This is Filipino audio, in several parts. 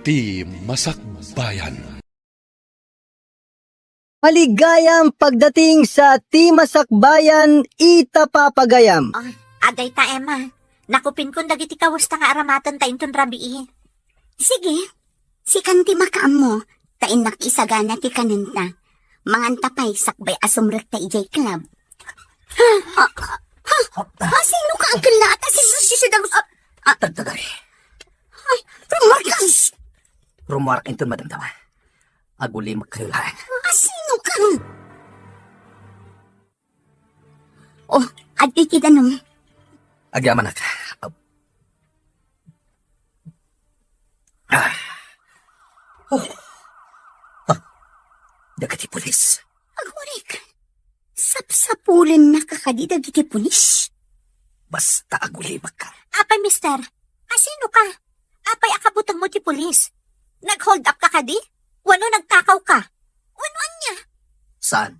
ti Masakbayan. Maligayang pagdating sa Timasakbayan, itapapagayam. Ay, aday ta, Emma. Nakupin kong dagiti kawasta nga aramatan ta inton rabii. Sige, si kanti makaam mo, tain nakisagana ti kanenta. Mangan tapay sakbay asumrek ta ijay club. Sino ka ang kalata? Si Dagus. Tagtagay. Marcus! Rumark ito madamdama. Aguli magkailan. Sino ka? Oh, adi kitanong. Agyaman ka. Dagati pulis. Agurik. Sapsapulan na kakadida giti pulis. Basta aguli ka. Apay, mister. Sino ka? Apay akabutang mo ti pulis. Nag-hold up ka kadi? Wano nagtakaw ka? Wanoan niya? Saan?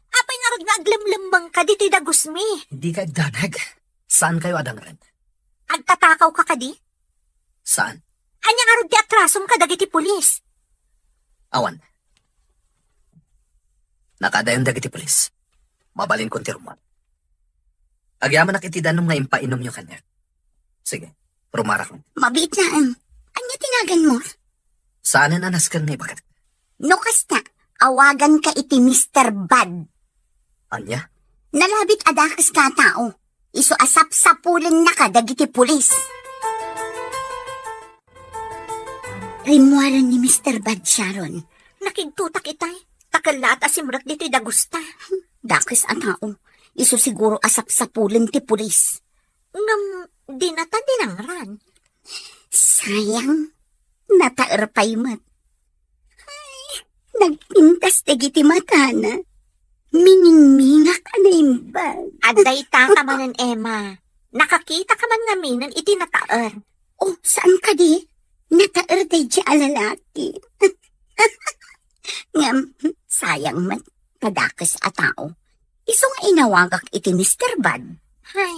Apay nga rod nga aglamlambang ka dito'y dagusmi. Hindi ka agdanag. Saan kayo adangran? Agtatakaw ka kadi? Saan? Anya nga rod di atrasom ka dagiti pulis. Awan. Nakadayon dagiti pulis. Mabalin kong tiruman. Agyaman nakitidanom nga impainom nyo kanya. Sige, rumara ko. Mabit na ang. Anya tinagan mo? Saan na nanas kang ibagat? No kasta, awagan ka iti Mr. Bad. Anya? Nalabit adakas ka tao. Iso asap-sapulan na ka dagiti pulis. Rimuaran ni Mr. Bad Sharon. Nakigtutak itay. Takala at asimrak dito'y dagusta. Dakis ang tao. Iso siguro asap-sapulan ti pulis. Ngam, di nata dinangran. Sayang, nataerpay mat. Ay, nagpintas dagiti mata na. Mining-mingak na yung bag. Aday ta ka manan, Emma. Nakakita ka man nga minan iti nataer. Oh, saan ka di? Nataer day di alalaki. Ngam, sayang man, kadakas a tao. Iso nga inawagak iti Mr. Bad. Ay,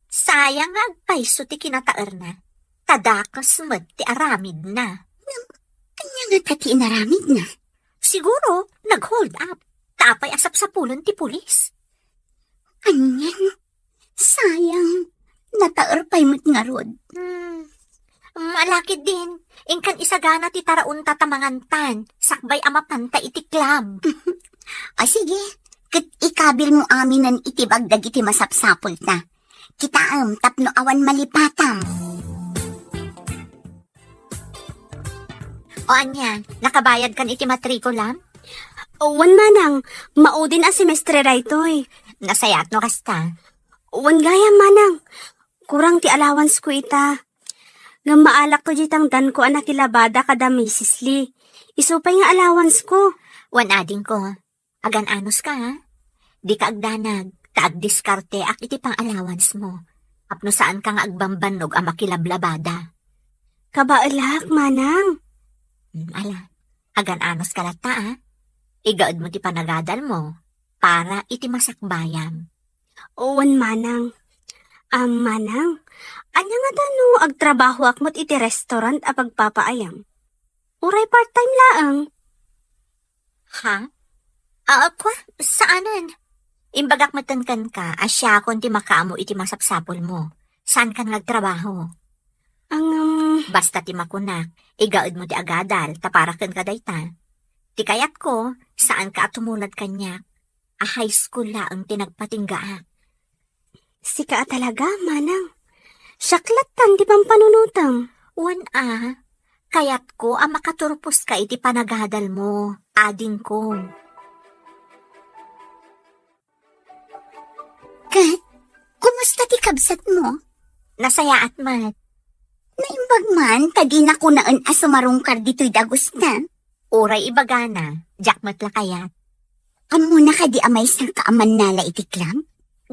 sayang nga agpaiso ti kinataer na. Tadakas med ti aramid na. Kanya nga tati inaramid na. Siguro, nag-hold up. Tapay asap sa pulon ti pulis. Kanyan, sayang, nataer pa'y mat nga rod. Malakid din. Ingkan isagana ti taraon tatamangantan. Sakbay amapanta iti club. Sige, kat ikabil mo aminan itibag dagiti masapsapol na. Kitaam tapno awan malipatam. O anya, nakabayad kan iti matrikulam? Wan manang, maudin a semestre raytoy. Nasayat no kasta. Wan gaya manang, kurang ti allowance ko ita. Nga maalak ko jitang dan ko anak ilabada kada Mrs. Lee. Isupay nga allowance ko. Wan ading ko. Agan anos ka ha? Di ka agdanag, kaagdiskarte ak iti pang allowance mo. Apno saan ka nga agbambanog ang makilablabada. Kabaalak manang. Ala, agan anos ka lata ha? Igaod mo ti panagadal mo para iti masakbayam. Wan manang. Manang, anya nga dano agtrabaho akmot iti restaurant a pagpapaayam. Uray part-time laang. Ha? Kwa? Saanan? Imbagak matankan ka, asya kon ti makaamo iti masapsapol mo. Saan ka nagtrabaho? Basta ti makunak, igaod mo ti agadal, taparakan ka dayta. Ti kayat ko, saan ka tumulad kanya? A high school laang tinagpatinggaak. Sika talaga, manang. Syaklatan di pang panunutam. Wan kayat ko ang makaturpos ka iti panagadal mo, ading ko. Kat, kumusta ti kabsat mo? Nasaya at mat. Naimbag man, kadi na ko naan asumarungkar dito'y dagos na. Uray ibagana, jakmat la kayat. Amo na kadi amay sa kaaman nala iti klam?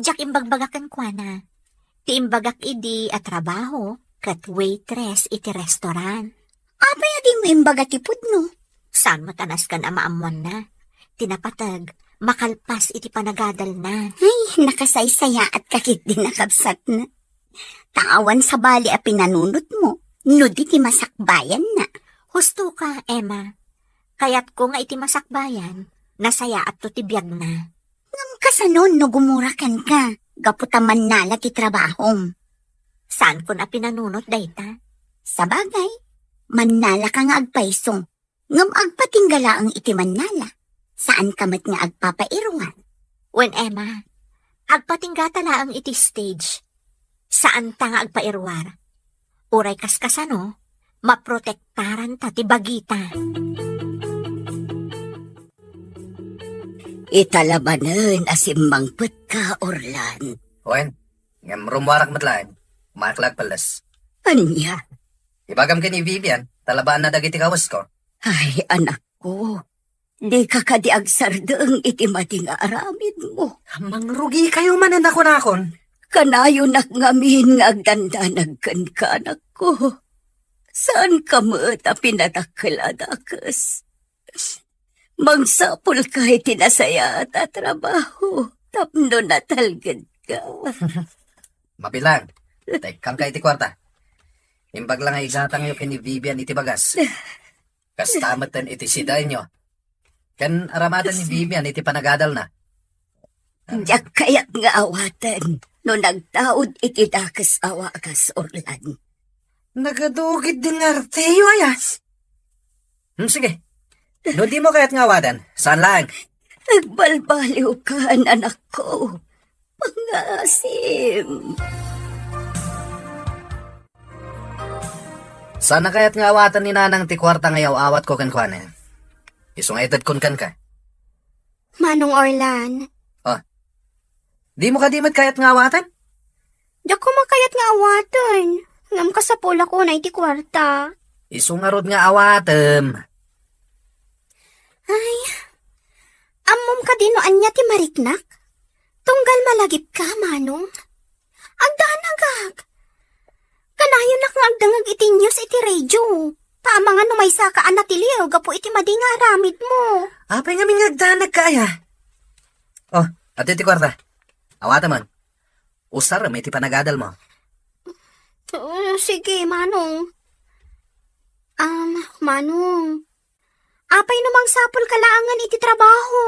Jak imbagbagakan kwa na. Ti imbagak idi at trabaho, kat waitress iti restaurant. Apay adi mo imbaga tipod no? Saan matanas ka na maamuan na? Tinapatag, makalpas iti panagadal na. Ay, nakasaysaya at kakit din nakabsat na. Taawan sa bali a pinanunot mo, no di ti masakbayan na. Husto ka, Emma. Kaya't ko nga iti masakbayan, nasaya at tutibiyag na. Kasanon no gumurakan ka. Gaputaman nala ti trabahom. Saan ko na pinanunot, dayta? Sa bagay, manala ka nga agpaiso. Ngam agpatinggala ang iti manala. Saan ka mat nga agpapairungan? When Emma, agpatinggatala ang iti stage. Saan ta nga agpairwar? Uray kaskasano, maprotektaran ta ti bagita. Italabanan asimmangpet ka, Orlan. Wen, ngam rumwarak matlaan. Maklag palas. Anya? Ibagam ka ni Vivian, talabaan na dagiti kawas ko. Ay, anak ko. Di ka kadiagsardeng iti mati nga aramid mo. Mangrugi kayo man ang nakon. Kanayo ngamin nga agdandanagkan ka, anak ko. Saan ka mo ta pinadakaladakas? Mangsapol ka iti nasaya at trabaho. Tapno natalgad ka. Mabilang. Tekang ka iti kwarta. Imbag lang ay igatang yung kini Vivian iti bagas. Kastamatan iti siday nyo. Kan aramatan ni Vivian iti panagadal na. Diyak kaya't nga awatan. No nagtaod iti dakas awakas, Orlan. Nagadugid din nga Arteo ayas. Sige. No di mo kaya't ngawadan. Saan lang? Nagbalbaliw ka, anak ko. Pangasim. Sana kaya't ngawatan ni nanang ti kwarta ngayaw awat ko kankwanen. Isong edad kun kan ka. Manong Orlan, Di mo kadimit kaya't ngawatan? di ko makayat nga awatan. Ngam ka sa pula ko na iti kwarta. Isong arod nga awatem. Ay, amom ka dino anya ti mariknak? Tunggal malagip ka, Manong. Agdanagag. Kanayon na kang agdangag iti news iti radio. Tama nga numaysa ka anatiliw, gapo iti madinga aramid mo. Apay nga mingagdanag kaya. Oh, at iti kwarta. Awata man. Usar may iti panagadal mo. Sige, Manong. Manong. Apay namang sapol kalaangan iti trabaho.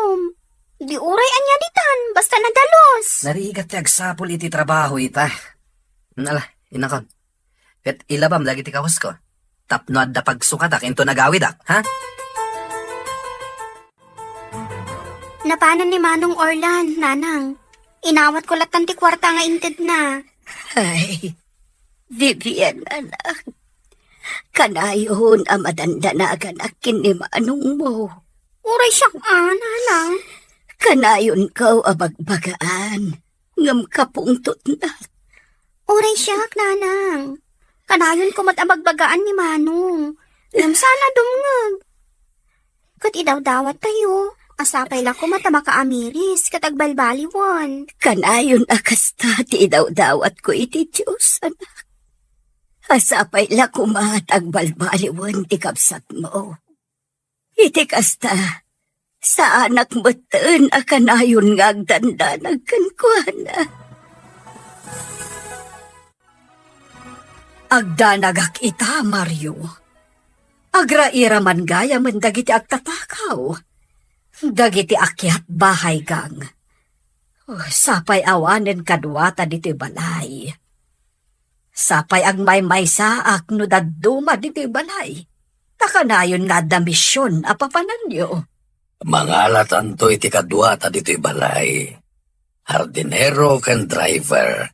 Di uray anya ditan, basta nadalos. Narigat ti agsapol iti trabaho ita. Ala, inakon. Ket ilabam lagi ti kawas ko. Tapno adda pagsukatak into nagawidak, ha? Napanan ni Manong Orlan, nanang. Inawat ko latan ti kwarta nga inted na. Ay, Vivian, anak. Kanayon ang madandanagan akin ni Manong mo. Uray siyak, nanang. Kanayon kaw abagbagaan. Ngam kapungtot na. Uray siyak, nanang. Kanayon ko matabagbagaan ni Manong. Ngam sana dumngag. Kat idawdawat tayo. Asapay lang ko matamakaamiris katagbalbaliwan. Kanayon akasta ti idawdawat ko iti Diyos, anak. Asapay lang kumatagbalbaliwan ti kapsat mo. Iti kasta, sa anak mo ten akanayon nga agdandanagkan ko, anak. Agdanagak ita, Mario. Agraira man gaya man dagiti agtatakaw. Dagiti akyat bahay gang. Sapay awanen kadwata diti balay. Sapay ang may saak no daduma diti balay. Takanayon nga da misyon apapanan nyo. Mangalatan to iti kadwata dito'y balay. Hardinero kan driver.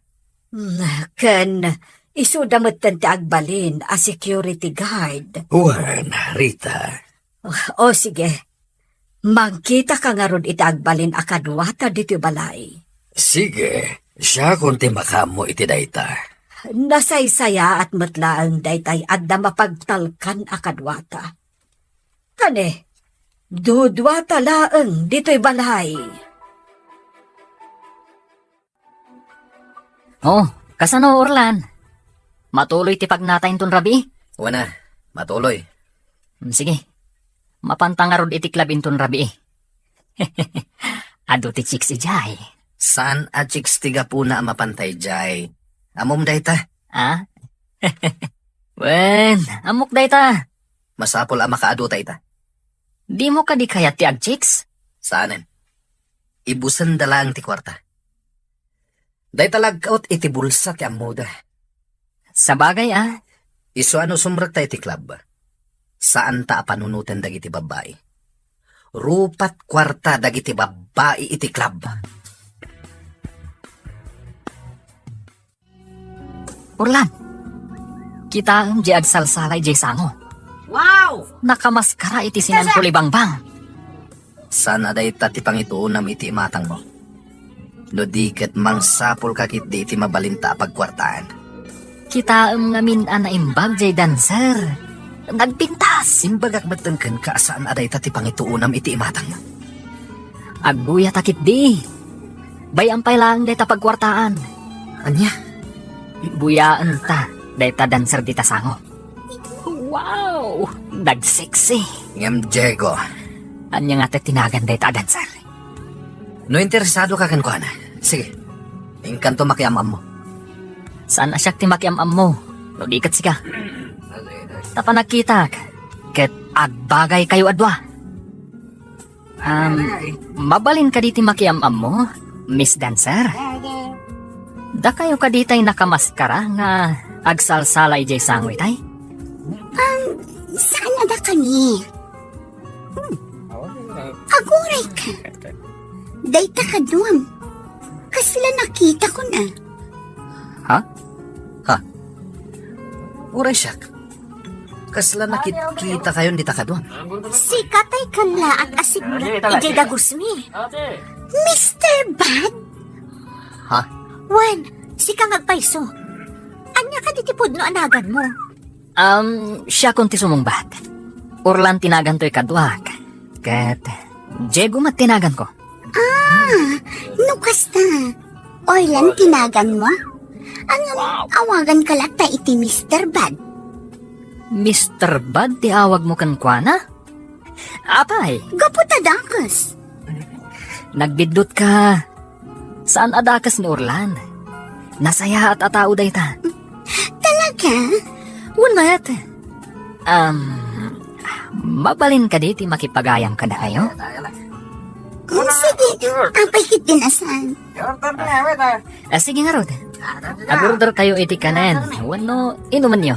Ken, isudamot ti agbalin a security guard. Juan, Rita. O sige, magkita ka nga ron iti agbalin a kadwata diti balay. Sige, siya kunti makamo iti dayta. Nasaysaya at matlaang daytay adda mapagtalkan a kadwata. Kane, dudwata laeng dito'y balay. Oh, kasano Orlan? Matuloy ti pagnatayin ton rabi? Wana, matuloy. Sige, mapantangarod iti klabin ton rabi. Ado ti chicks ijay. Saan a chicks tiga puna mapantay jay? Amom dayta. Ah? Wen, amok day ta. Masapol ang makaadota ita. Di mo ka di kaya ti agchicks? Saanan? Ibusan dala ang ti kwarta. Day talagaot iti bulsa ti amuda. Sa bagay Iso ano sumrag tayo ti club. Saan ta panunutan dagiti babae? Rupat kwarta dagiti babae iti club. Orlan, kita ang di agsalsalay di sango. Wow! Nakamaskara iti sinan kulibangbang. Sana day ti pangituunam iti matang mo. No di ket mangsapol kakit di iti mabalinta pagkwartaan. Kita ang ngamin anaimbag di dancer. Nagpintas. Simbagak batengken ka saan aday ti pangituunam iti matang mo. Agbuya takit di. Bayampay lang day pagkwartaan. Anya? Buyaan ta, day dancer di tasango. Wow! Nagseksi. Ngem Diego. Anya nga tinagan day dancer. No interesado ka kan kuana. Sige. Ingkanto makiamam mo. Saan na siya timakiamam mo? No di kat sika. Tapa nakita. Ket agbagay kayo adwa. Mabalin ka diti makiamam mo, Miss Dancer? Da kayo ka ditay nakamaskara nga agsalsalay jay sangoy tay? Saan na da kani? Aguray ka. Dayta ka duwam. Kasla nakita ko na. Uray siyak. Kasla nakikita kayon di takadwan. Si Katay Kanla at Asigna, ijay dagusmi. Mr. Bad? Ha? Wan, si kang agpaiso. Anya ka ditipod no anagan mo. Siya kung ti sumungbat. Orlan tinagan to'y kadwag. Kat, Diego mat tinagan ko. Nukasta. Orlan tinagan mo? Ang awagan ka lata iti Mr. Bad. Mr. Bad, ti awag mo kan kuana? Apay, Gaputadakas. nagbidot ka. Saan adakas ni Orlan? Nasaya at atao day ta. Talaga? Unat. Mabalin ka diti makipagayam ka na kayo? Sige, apay kit dinasan. Sige nga Rod. Agorder kayo iti kanen. Wano, inuman nyo.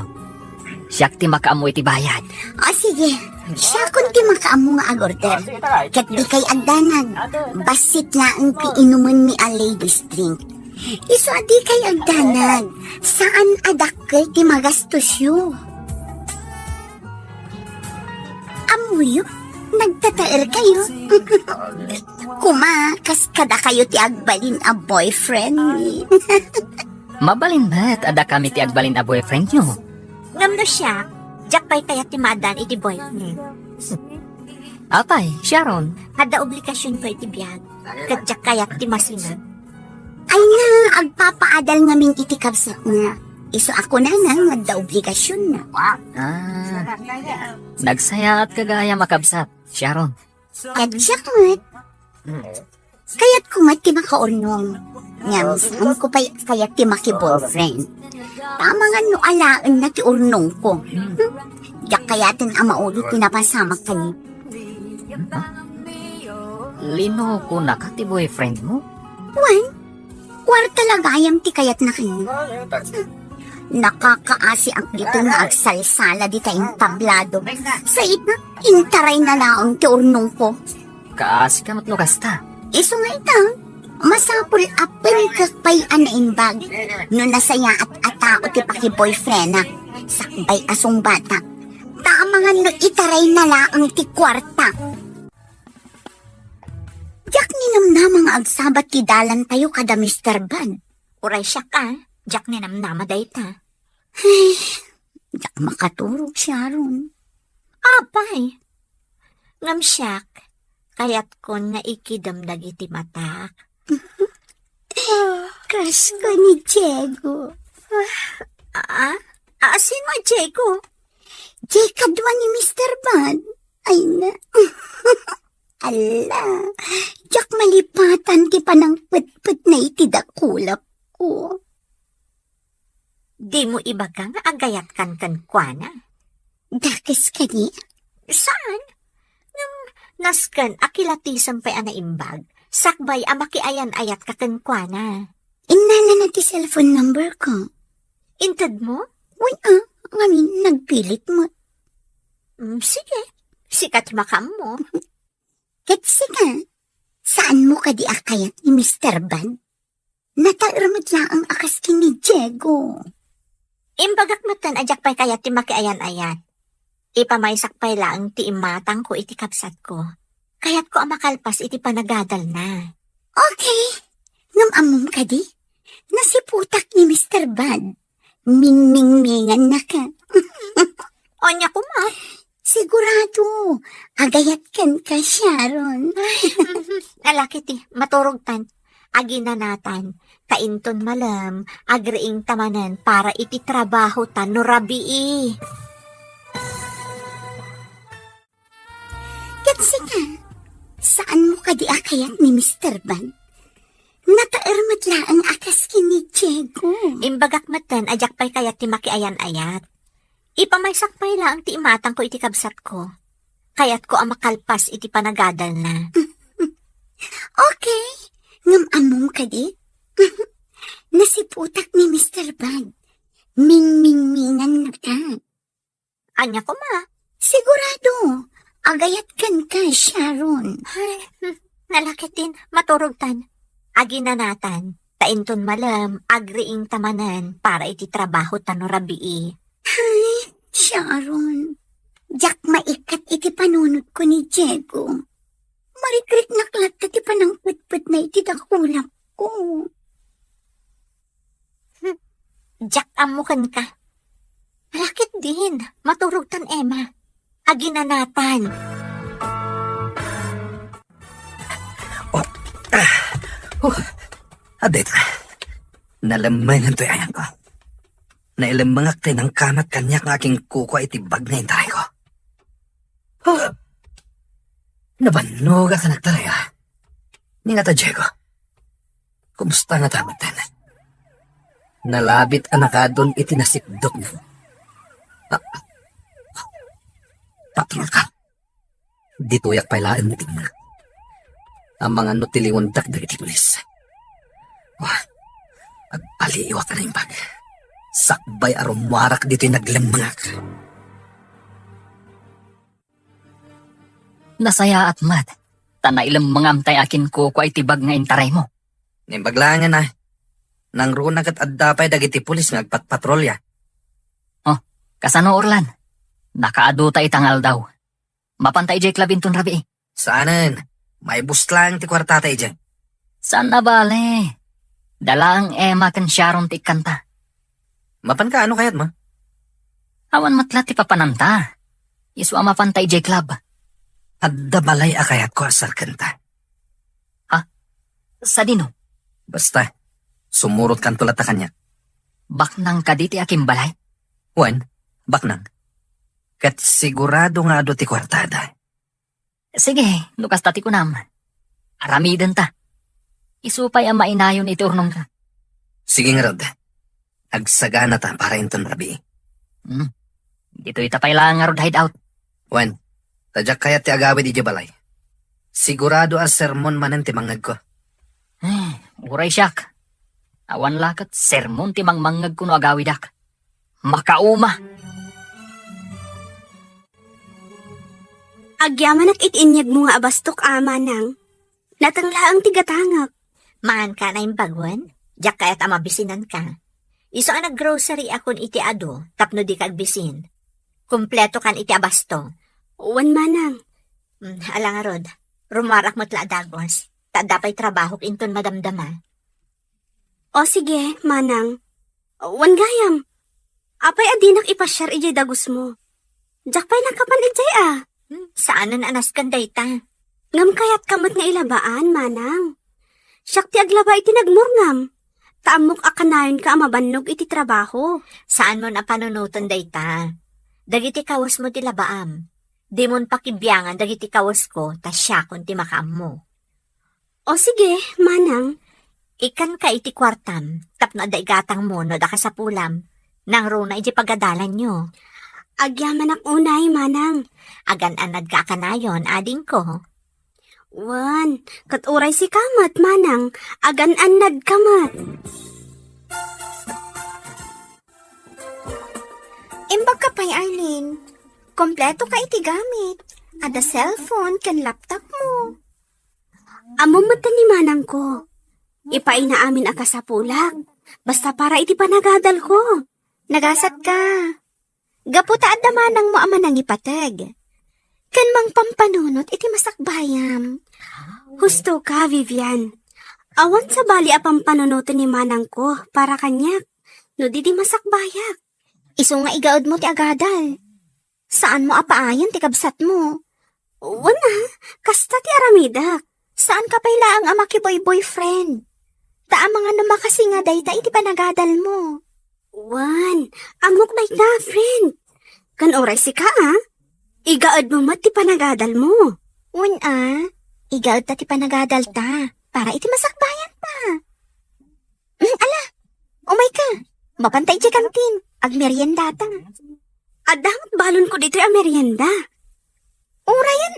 Siyak ti makaamu iti bayad. O sige, siya kung di makaamo nga agorder. Kat di kay agdanag. Basit na ang piinuman mi a ladies drink. Iso di kay agdanag. Saan adakkel ti magastos yu? Amuyo, nagtataer kayo. Kumakas kada kayo ti agbalin a boyfriend ni. Mabalin ba't ada kami ti agbalin a boyfriend nyo? Ngam no siya, jak pa'y kaya timadan iti boyfriend. Apay, Sharon. Kada obligasyon ko iti biyag. Kat jak kaya timasinag. Ay nga, agpapaadal ngamin iti kabsat nga. Iso ako na nga obligasyon na. Nagsaya at kagaya makabsat, Sharon. At siyakat. Kaya't kumat ti makaurnong. Ngam, saan ko pa kaya't ti maki-boyfriend. Tama nga no alaan na ti urnong ko. Yak kayatin ang maulit pinapasamak ka ni. Lino ko na ka ti boyfriend mo? Wan, kwarta lagayam ti kayat na kayo. Nakakaasi ang dito nga agsalsala di tayong tablado. Sa ita, intaray na laong ti urnong ko. Kaasi ka matlo kasta. Iso nga ita, masapul apel kakpay anaimbag. No nasaya at atao ti paki-boyfriend na. Sakbay asong bata. Tama nga no itaray na laang ti kwarta. Jak ninamnama nga agsabat ti dalan tayo kada Mr. Bad. Uray siya ka, jak ninamnama dayta. Jak makaturog siya ron. Apay, ngam siyak, kaya't ko naikidamdag iti matak. Crush ko ni Diego. Sino ang Diego? Jacob duwa ni Mr. Bad. Ay na. Ala, jak malipatan ti panang put na itidakulap ko. Di mo iba ka nga agayat kan kuana. Dakis ka di? Saan? Nang naskan akilatisan pa ana imbag. Sakbay amakiayan ayat kakenkwana. Inala na ti cellphone number ko. Inted mo? Uy, ngamin, nagpilit mo. Sige. Sikat makam mo. Katsi ka, saan mo ka di akayat ni Mr. Bad? Natairmat lang ang akas ki ni Diego. Imbagak matan ajak pa'y kayat ti makiayan-ayat. Ipamaysak pa'y laang ti imatang ko iti kapsat ko. Kayat ko ang makalpas iti panagadal na. Okay, ngamamom ka di? Nasiputak ni Mr. Bad. Ming-ming-mingan na ka. Onya ko ma. Sigurado, agayat kan ka, Sharon. Nalaki ti, maturog tan. Aginanatan, kainton malam, agriing tamanan para iti trabaho tan no rabii. Katsi ka, saan mo ka di akayat ni Mr. Bad? Natairmat lang ang akas ki ni Diego. Imbagak matan ajak pa'y kayat ti makiayan-ayat. Ipamaysak pa'y laang ti imatang ko iti kabsat ko. Kayat ko ang makalpas iti panagadal na. Okay, ngamamom ka di? Nasiputak ni Mr. Bad. Ming-ming-mingan na ka. Anya ko ma. Sigurado, agayat kan ka, Sharon. Nalaki din, maturog tan. Aginanatan, tainton malam, agriing tamanan para iti trabaho tan no rabii. Sharon, jak maikat iti panunod ko ni Diego. Marikrit naklat iti panangputput na iti dakulak ko. Jak amukan ka. Malakit din, maturog tan Emma. Aginanatan. Adet, nalamangan to yan ko. Nailamangak tayo ng kamat kanyak ng aking kuko iti bag na intay ko. Nabanog ka nagtaray Ni nga ta, Diego. Kumusta nga tamatan? Nalabit anakadon iti nasikdok na. Patrol ka. Dituyak pailaan mo tingnan. Ang mga nutiliwandak na iti pulis. Agpaliiwa ka na yung bag. Sakbay arumarak dito'y naglamangak. Nasaya at mat. Tana ilang mga amtay akin ko ay tibag nga intaray mo. Nimbaglangan na. Nang runag at addapay dagiti pulis nga agpatpatrolya. Kasano Orlan? Nakaadota itangal daw. Mapantay jay klabinton rabi. Saanan? May bus lang ti kwartatay dyan. Saan na bale? Dalang Emma kan Sharon ti kanta. Mapan ka ano kayat mo? Awan matla ti papananta. Iswa mapantay jay club. Adda balay akayat ko asar kanta. Sa dino, Basta, sumurot kan tulata kanya. baknang kaditi aking balay. Juan, baknang. Kat sigurado nga ado ti kwartada. Sige, nukas tati ko nam. Aramiden ta. Isupay ang mainayon iti urnong ka. Sige nga rod. Agsagana ta para inton rabi. Dito itapay lang nga rod hideout. Juan, tadyak kayat ti agawi di balay. Sigurado as sermon manan ti mangag ko. Uray siyak. Awan lakat, sermon ti mangmangag kuno agawidak. Makauma. Agyaman at itinyag mo nga abastok ama nang. Natanglaang tigatangak. Maan ka na yung bagwan? Diyak kaya't amabisinan ka. Iso ang nag-grocery akon iti ado, tapno di kagbisin. Kumpleto kan iti abasto. Uwan manang. Alang rod, rumarak mo't la dagwas. Tadapay trabaho inton madamdama. O sige, manang. Uwan gayam. Apay adinak ipasyar ijay dagus mo. Jakpay nakapan ijay Saanan anas kanday ta? Ngam kayat kamot nga ilabaan, manang. Siyak ti aglaba iti nagmurngam. Taamok akanayon ka amabannog iti trabaho. Saan mo na panunuton day ta? Dagiti kawas mo ti labaam. Di mon pakibyangan dagiti kawas ko, ta siya kun ti makaam mo. O sige, manang. Ikan ka iti kwartam, tapno da igatang mo no da ka sa pulam. Nang runa iti pagadalan nyo. Agyaman ak unay, manang. Agan anad ka kanayon, ading ko. Wan, katuray si kamat, manang. Agan anad kamat. Imbag ka pa'y, Arlene. Kompleto ka iti gamit. Ada cellphone kan laptop mo. Amo mata ni manang ko. Ipaina amin aka sa pulak. Basta para iti panagadal ko. Nagasat ka. Gaputa adda manang mo ama nang ipatag. Kan mang pampanunot iti masakbayam. Husto ka, Vivian. Awan sa bali a pampanunutan ni manang ko para kanyak. No di masakbayak. Iso nga igaod mo ti agadal. Saan mo apaayon ti kabsat mo? Wana, kasta ti aramidak. Saan ka pailaang ama ki boyfriend? Ta mga nama kasi nga dayta iti panagadal mo. Wan, amok na na, friend. Kan oray si ka, igaad mo mat ti panagadal mo. Wan, igaad ta ti panagadal ta, para iti masakbayan pa. Ala, umay ka, mapantay di kantin, ag merienda ta. Adang balon ko dito ang merienda. Urayan,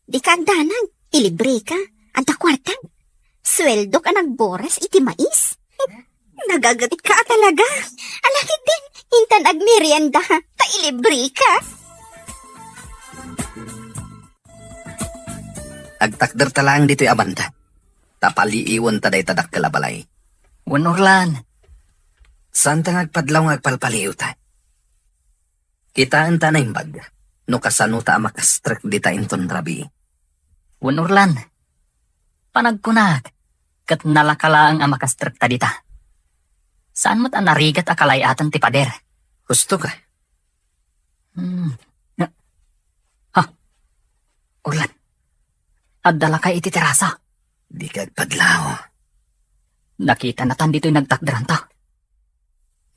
Di ka agdanag, ilibre ka, anta kwartang. Sweldo ka nagboras iti mais. Nagagatit ka talaga. Alakit din, hintan ag merienda, ta ilibre ka. Agtakder talang dito'y abanda. Tapaliiwan taday tadak kalabalay. Wanurlan. Saan ta ngagpadlaw ngagpalpaliw ta? Kitaan ta na imbag. No kasano ta makastrek di ta inton rabi. Wanurlan. Panagkunag. Kat nalakalaang ang makastrek ta dita. Saan mo't ang narigat akalayatan ti pader? Gusto ka? Ha? Urlan. Addala kay iti terasa. Di kagpadlaw. Nakita na tan dito'y nagtakdaran ta.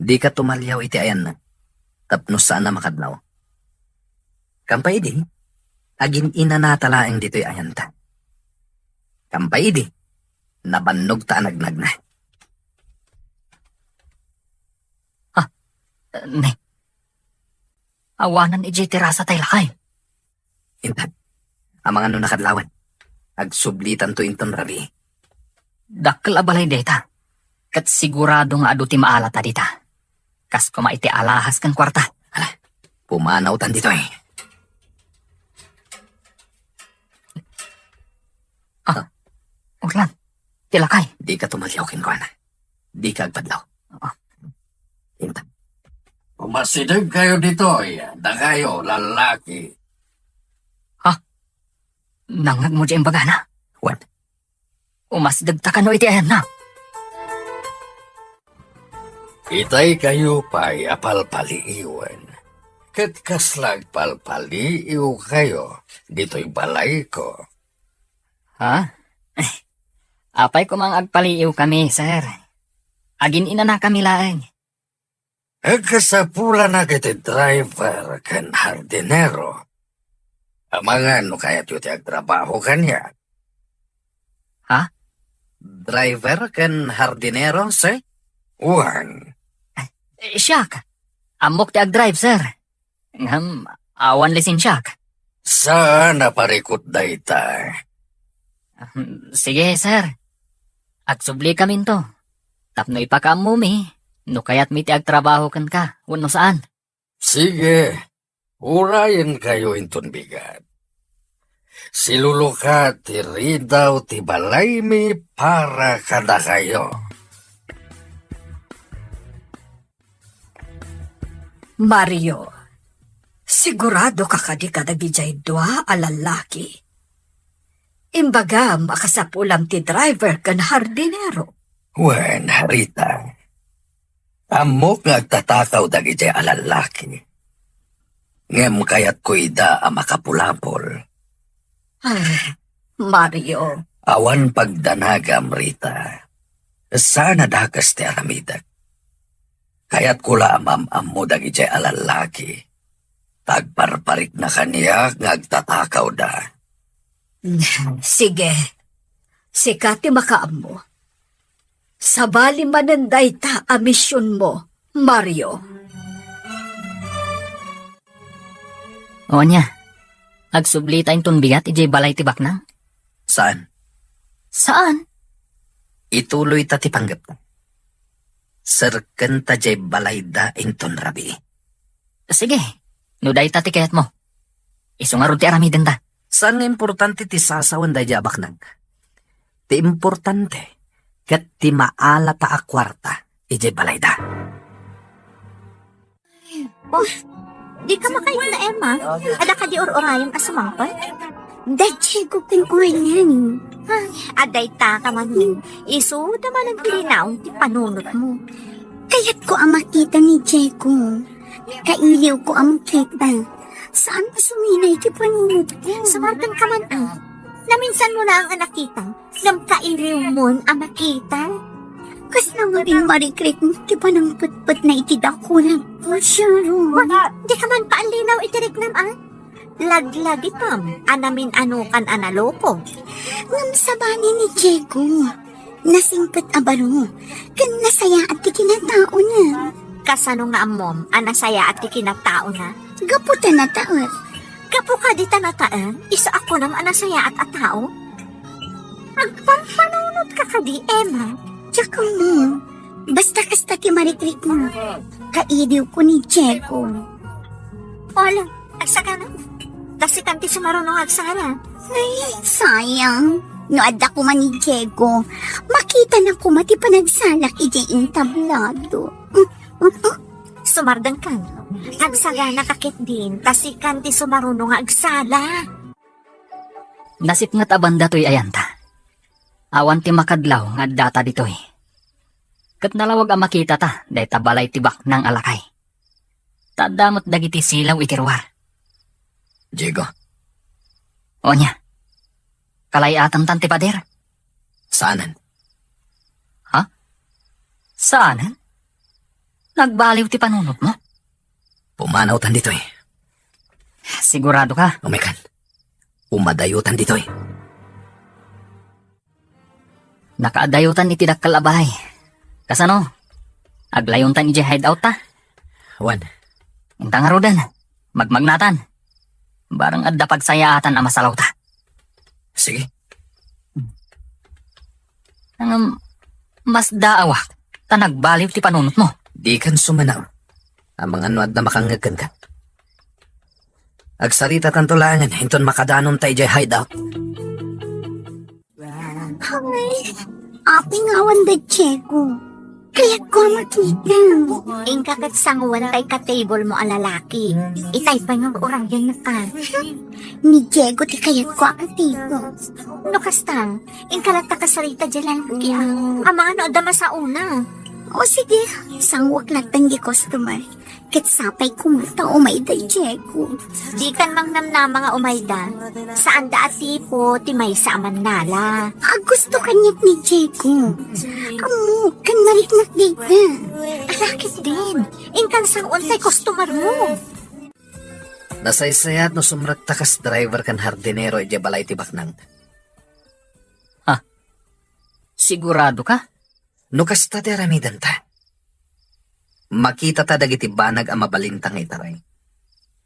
Di ka tumalyaw iti ayan na. Tapno saan na makadlaw. Kampay di. Agin inanatalaang dito'y ayan ta. Kampay di. Nabannog ta nagnag na. Ne. Awanan iti terasa tayo lakay. Intan. Ang mga nakadlawan. Agsublitan to inton rabi. Dakkel abalay deta. Kat sigurado nga adu ti maalata dita. Kas kuma iti alahas kan kwarta. Pumanaw tan dito eh. Urlan. Tilakay. Di ka tumalyaw kinkwana. Di ka agpadlaw. Intan. Umasidag kayo dito, da kayo, lalaki. Nangag mo dyan bagana. What? Umasdag ta ka no iti ayan na. Itay kayo pa'y apalpaliiwan. Kat kaslag palpaliiw kayo, dito'y balay ko. Ha? Apay ko mang agpaliiw kami, sir. Agin ina na kami laeng. Agkasapula na kiti driver kan hardinero. Amangan no kaya tiyo ti agtrabaho kanya. Driver kan hardinero, sir? Uwan. Siyak. Amok ti ag-drive, sir. Awan lisin siyak. Saan naparikot dayta? Sige, sir. Agsubli kami to. Tapno ipakamumi. No kaya't mi ti agtrabaho kan ka. Uno saan? Sige, urayan kayo inton bigat. Siluluka ti ridaw ti balay mi para kada kayo. Mario, sigurado ka kadi kadagijay dua a lalaki. Imbaga makasapulam ti driver kan hardinero. Wen, Rita. Amok nagtatakaw dagi jay alalaki. Ngem kayat ko ida a makapulapol. Mario, Awan pagdanagam, Rita. Sana dakas ti aramidak. Kayat kula amam mo dagi jay alalaki. Tagparparik na kaniya ngagtatakaw da. sige. Sikati makaam mo. Sabali mananday ta a misyon mo, Mario. O niya, agsublita inton bigat ijay balay ti baknang. Saan? Saan? Ituloy ta ti panggap na. Serken ta jay balay da inton rabi. Sige, nuday ta ti kayat mo. Isungarod ti aramiden ta. Saan nga importante ti sasawan da jay baknang? Ti importante kat ti maala ta a kwarta ijay balay da. Oh, di ka makain na, Emma. Ada ka di or-orayang asamangkot? Dadya ko kinkuhan. Aday ta ka man yun. Iso, naman ang tilinaw, ti panunot mo. Kaya't ko ang makita ni Diego. Kailiw ko ang makita. Saan pa suminay ti panunod ko? Sumartan ka man Naminsan mo na ang nakita. Nam kailiw mo ang makita. Kas na nga rin marikrik mo, di ba nang putput na itidakulang po siya ro? Di ka man paalinaw itirik nam Laglag itam, anamin anukan analoko. Ngam sabani ni Diego. Nasingkat abaro. Kan nasaya at tikinatao na. Kasano nga amom, anasaya at ikinatao na. Gaputan na taot. Kapo ka di tanataan, isa ako nam anasaya at atao. Agpampanunod ka ka di, Emma. Tsaka mo, basta kasta ti marikrik mo. Kailiw ko ni Diego. Wala, agsaka na. Kasi kanti sumarunong agsara. Ay, sayang. No, adda ko man ni Diego. Makita na ko mati panagsalak iti intablado. Sumardang kan. Agsaga na kakit din, kasi kanti sumarunong agsala. Nasip nga tabanda to'y ayanta. Awan ti makadlaw nga data dito'y. Kat nalawag ang makita ta, day tabalay tibak ng alakay. Tadamot dagiti silaw itirwar. Diego, O niya, kalayatan tan ti pader. saanan? Saanan? Nagbaliw ti panunot mo? Pumanaw tan dito eh. Sigurado ka? Umikan. Umadayutan dito eh. Nakaadayutan iti dakkalabay. Kasano? Aglayon tan iti hideout ta. Wan, Intang arudan. Magmagnatan. Barang adda pagsayaatan ang masalaw ta. sige. Ang mas daawak. Ta nagbaliw ti panunot mo. Di kan sumanaw. Ang mga nuad na makangagkan ka. Agsarita tantulangan, hinton makadanon tayo jay hideout. Ay, aping awan da Diego. Kaya't ko makita. Ingkagat sanguan tay ka-table mo ang lalaki. Itay pa ng orang yan na ka. Ni Diego ti kaya't ko ang tigo. No kastang, ingkalata ka sarita dyan lang. Ang mga noodama sa una. O sige, sangwak natin di customer. Kat sapay kumata umay da Diego. Di kan mang namna mga umayda. Saan da atipo, timay sa amandala. Gusto kanyat ni Diego. Amo, kan mariknak dita. Alakit din. Ingkan sang untay customer mo. Nasaysayat no sumrat takas driver kan hardinero iti balay tibak nang. Sigurado ka? No kasta ti aramidan ta. Makita ta dagiti banag ang mabalintang itaray.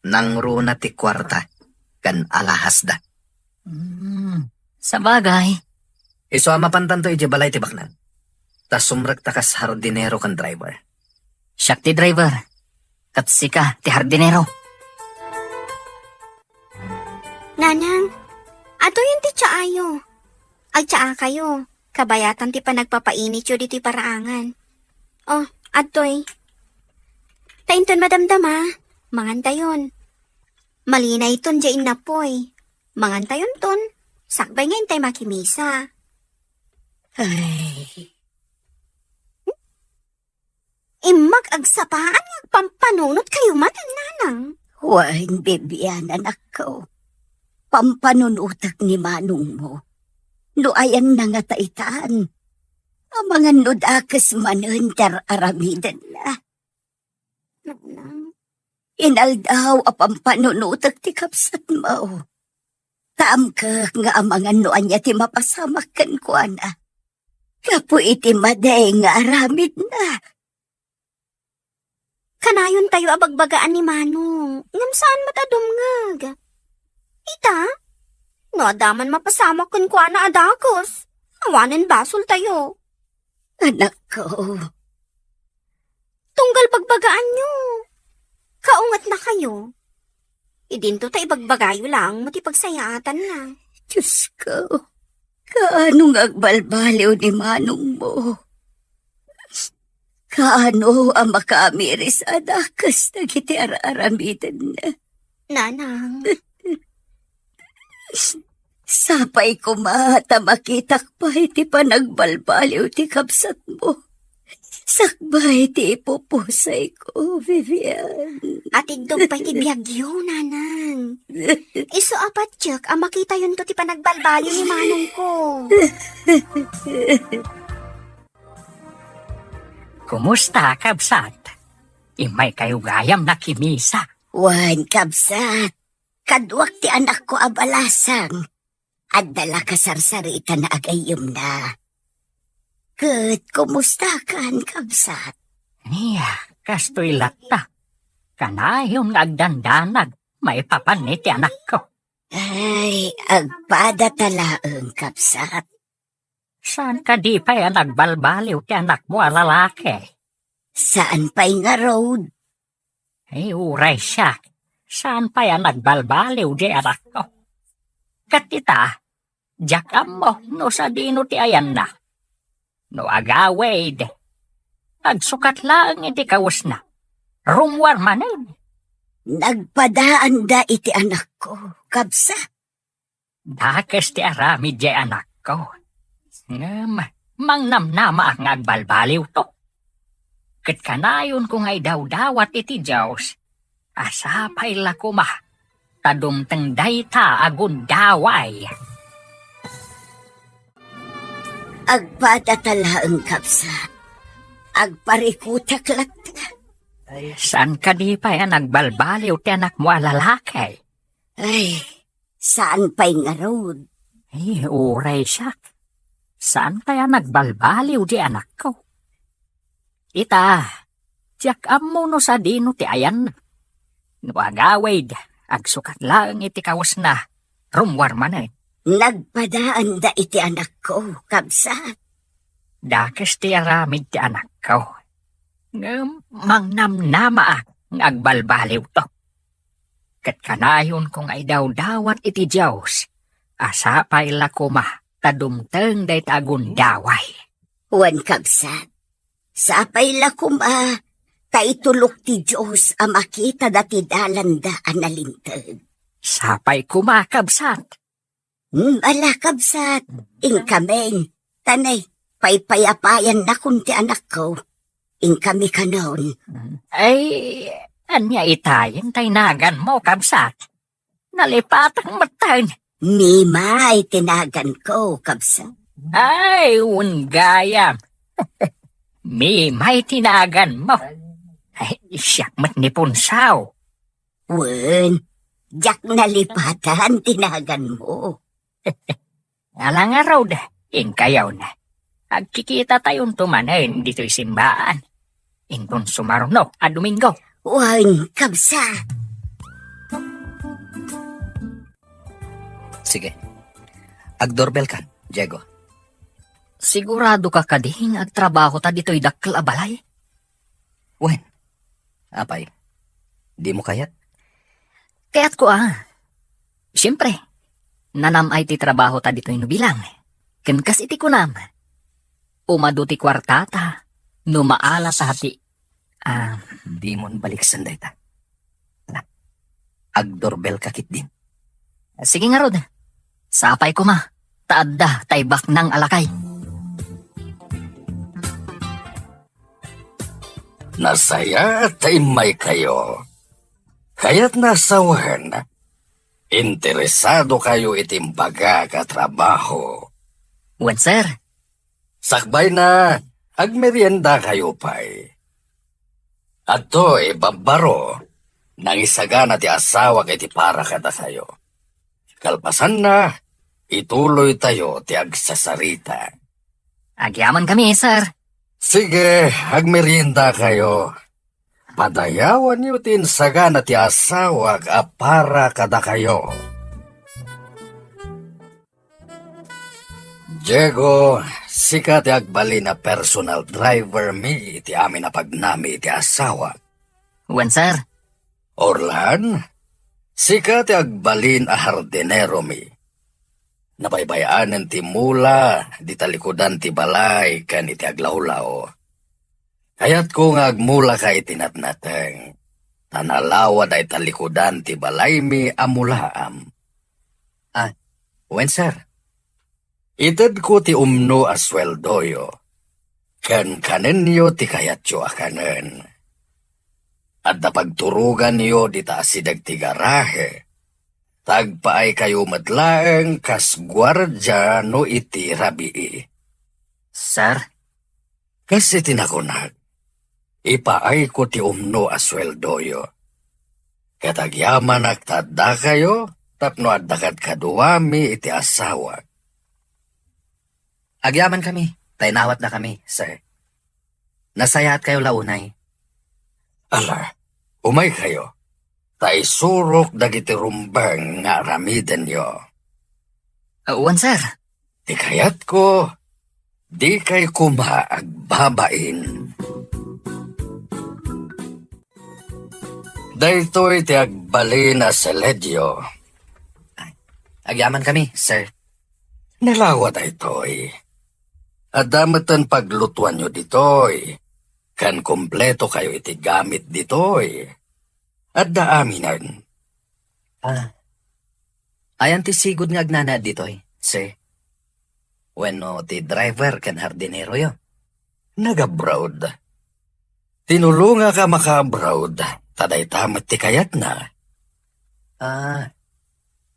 Nang runa ti kwarta kan alahas da. Sa bagay. Iso mapantan to iti balay tibak nang. Ta sumrak takas hardinero kan driver. Siyak ti driver. Kat sika ti hardinero. Nanang, ato yun ti tsaayo. Ay tsaa kayo. Kabayatan ti pa nagpapainit yun dito paraangan. Oh, atoy. Tainton madamdama. Manganta yun. Malina iton dyan napoy. Manganta yun ton. Sakbay ngayon tayo makimisa. Ay, Imag agsapaan pampanunot kayo matan nanang. huwag bibiyan anak ko. Pampanunutak ni manong mo. No ayan na nga taitaan. Ang mga nudakas manuntar aramidan na. Nanang. Inaldaw apang panunutak ti kapsat mo. Taam ka nga ang mga nuan niya ti mapasamakan ko na. Kapo iti maday nga aramid na. Kanayon tayo abagbagaan ni Manong. Ngam saan matadumngag? Ita? Nadaman mapasama kun kwa na adakos. Awanan basol tayo. Anak ko, Tunggal pagbagaan nyo. Kaungat na kayo. Idinto ta ibagbagayo lang, mati pagsayaatan na. Diyos ko, kaanong agbalbaliw ni Manong mo? Kaano ang makamiris adakas na kiti aramitan na? Nanang, Sapay ko mata makitak pa iti panagbalbaliw ti kapsat mo. Sakbay ti ipupusay ko, Vivian. atid pa'y ti biyagyo, nanang. Iso apat tiyok, ang makita yun to ti panagbalbaliw ni Manong ko. Kumusta, kabsat? Imay kayo gayam na kimisa. Wan, kapsat. Kadwak ti anak ko abalasang. At dala kasarsarita na agayom na. Kat, kumusta kan, kapsat? Niya, kastoy latta. Kanayon nga agdandanag, may papanit ti anak ko. Ay, agpada talaang, kapsat. Saan ka di pa yan nagbalbaliw ti anak mo a lalaki? Saan pa'y nga road? Ay, uray siya. Saan pa yan nagbalbaliw di anak ko? Katita, jakam mo no sa dino ti ayan na. No agawid. Pagsukat lang iti kawas na. Rumwar manin. Nagpadaan da iti anak ko, kapsat. Dakas ti arami di anak ko. Ngam, mangnamnama ang agbalbaliw to. Kat kanayon kung ay daw-dawat iti Diyos, asapay la kuma, tadumteng dayta agun daway. Agpada talaang, kapsat. Agparikutak latta. Saan ka di pa yan nagbalbaliw ti anak mo a lalaki? Ay, saan pa'y nga road? Ay, uray siya. Saan kaya nagbalbaliw di anak ko? Ita, tiyak amo no sa dino ti ayan. No agawid, agsukat lang iti kawas na. Rumwar manin. Nagpadaan da iti anak ko, kapsat. Dakas ti aramid ti anak ko. Mangnamnama ang agbalbaliw to. Kat kanayon kung ay daw-dawat iti Diyos, asapay la kuma, tadumteng day tagun daway. Wan, kapsat. Sapay la kuma, kaitulok ti Diyos ang makita dati dalanda analintag. Sapay kumakabsat. Ala, kapsat. Ingkameng. Tanay, paypayapayan na kunti anak ko. Ingkami kanon. Ay, anya itayin taynagan mo, kabsat. Nalipatang matan. Mimay tinagan ko, kapsat. Ay, unggayam. May tinagan mo. Ay, siyak mat ni Punsaw. Wen, jak nalipatan tinagan mo. Alang araw na, ingkayaw na. Agkikita tayong tumanin dito'y simbaan. Indon sumarunok a Domingo. Wen, kapsat. Sige. Agdoorbell kan, Diego. Sigurado ka kading agtrabaho ta dito'y dakkel a balay? Wen. Apay. Di mo kayat? Kaya't ko Siyempre, nanam ay ti trabaho ta dito'y nubilang. Kenkas iti kunam. Umado ti kwartata, numaala sa hati. Di mo balik sanday ta. Agdoorbell kakit din. Sige nga rod. Sapay ko taadda taybak ng alakay. Nasaya taimay kayo. Kaya't nasawan. Interesado kayo itimbaga ka trabaho. Wen sir, Sakbay na, agmerienda kayo pa'y. Ato ibabaro, nang isagana ti asawa kay ti para kada kayo. Kalpasan na, ituloy tayo ti agsasarita. agyaman kami sir. Sige, agmerienda kayo. Padayawan niyo tinsaga na ti asawa para kada kayo. Diego, sikat agbali na personal driver mi iti amin na pagnami iti asawa. Wen, sir. Orlan, sikat agbalin a hardinero mi. Nabaybayanan ti mula, di talikudan ti balay, kan iti aglawlaw. Kaya't kung agmula ka itinatnateng, tanalawa da italikudan ti balay mi amulaam. Wen, sir. Itad ko ti umno a sweldoyo, kan kanen niyo ti kayatyo akanen. At napagturugan niyo di taasidag ti garahe, tagpaay kayo madlaeng kas gwardya no iti rabii. Sir, Kasi tinakunag, ipaay ko ti umno a sweldoyo. Katagyaman agtadda kayo, tapno addakat kaduwami iti asawa. Agyaman kami. Tainawat na kami, sir. Nasayaat kayo launay. Ala, umay kayo. Tay surok dagiti rumbang nga ramiden yo. wen, sir. Di kayat ko, di kay kumaagbabain. Daytoy ti agbali na sa ledyo. Agyaman kami, sir. Nalawa daytoy. Adamatan paglutuan nyo ditoy. Kan kompleto kayo iti gamit ditoy. Adda aminan. Ayan ti sigod nga agnana ditoy, sir. Wenno ti driver kan hardinero yo. Nagabroad. Tinulunga ka maka-abroad. Taday tamat ti kayat na.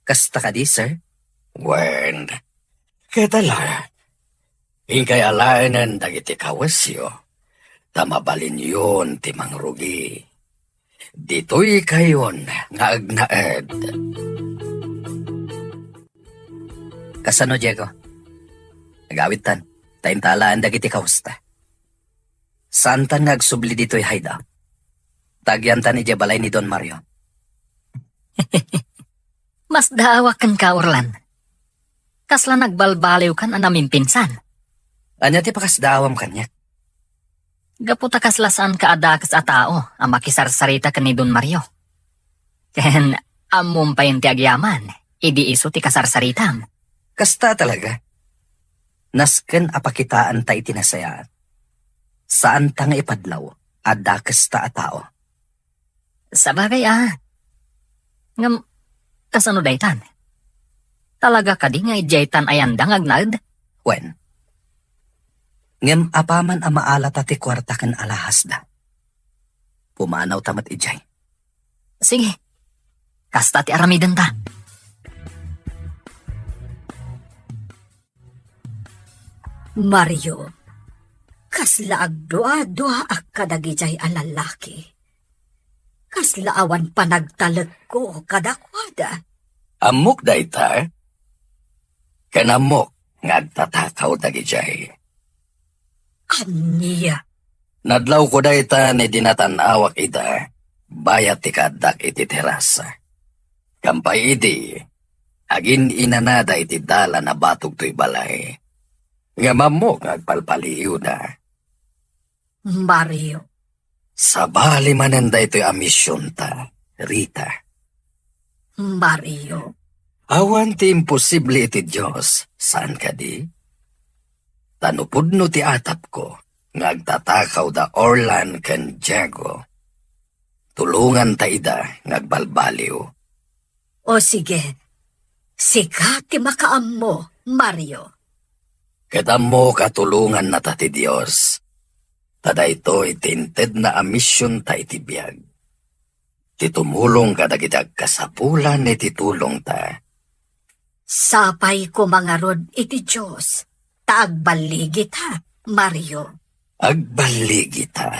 Kasta ka di, sir? Wen, ketala. Ingkay alainan dagiti kawasyo. Tamabalin yun ti mangrugi. Dito'y kayon nga agnaed. Kasano, Diego? Nagawit tan. Taintalaan dagiti kausta. Saan tan nagsubli dito'y hideout? Tagyan tan iti balay ni Don Mario. Mas daawak kan ka, Orlan. Kasla nagbalbaliw kan anamin pinsan. Anya ti pakasdawam kanya? Gaputa kasla saan ka adakas a tao ang makisarsarita kan ni Don Mario. Ken amom pa yung ti agyaman, idi iso ti kasarsaritam. Kasta talaga. Nasken apakitaan ta itinasayaan. Saan ta nga ipadlaw, adakas ta a tao. Sa bagay Ngam, kasano daytan? Talaga ka di nga ijaytan ayandang agnad? Wen, ngem apaman a maalata ti kwarta kan alahas da. Pumanaw tamat ijay. Sige, kasta ti aramidan ta. Mario, kasla agdua-dua ak kadagijay a lalaki. Kasla awan panagtalag ko kadakwada. Amok dayta. Kanamok nga tatakaw dagijay. Aniya, Nadlaw ko dayta ni dinatanawak ita. Bayat ti kadak iti terasa. Kampay idi. Agin inanada iti dala na batog to'y balay. Nga mamok agpalpaliw na. Mario, Sa bali mananda ito'y amisyon ta, Rita. Mario, Awan ti imposible iti Diyos, saan ka di? Tanupod no ti atap ko, ngagtatakaw da Orlan ken Diego. Tulungan ta ida, ngagbalbaliw. o sige, sika ti makaam mo, Mario. Kita mo katulungan na ta ti Diyos. Tada ito'y tinted na amisyon ta iti biyag. Titumulong ka dagitag kasapulan ni titulong ta. Sapay ko mga rod iti Diyos, taagbaligit ha, Mario. Agbaligi ta.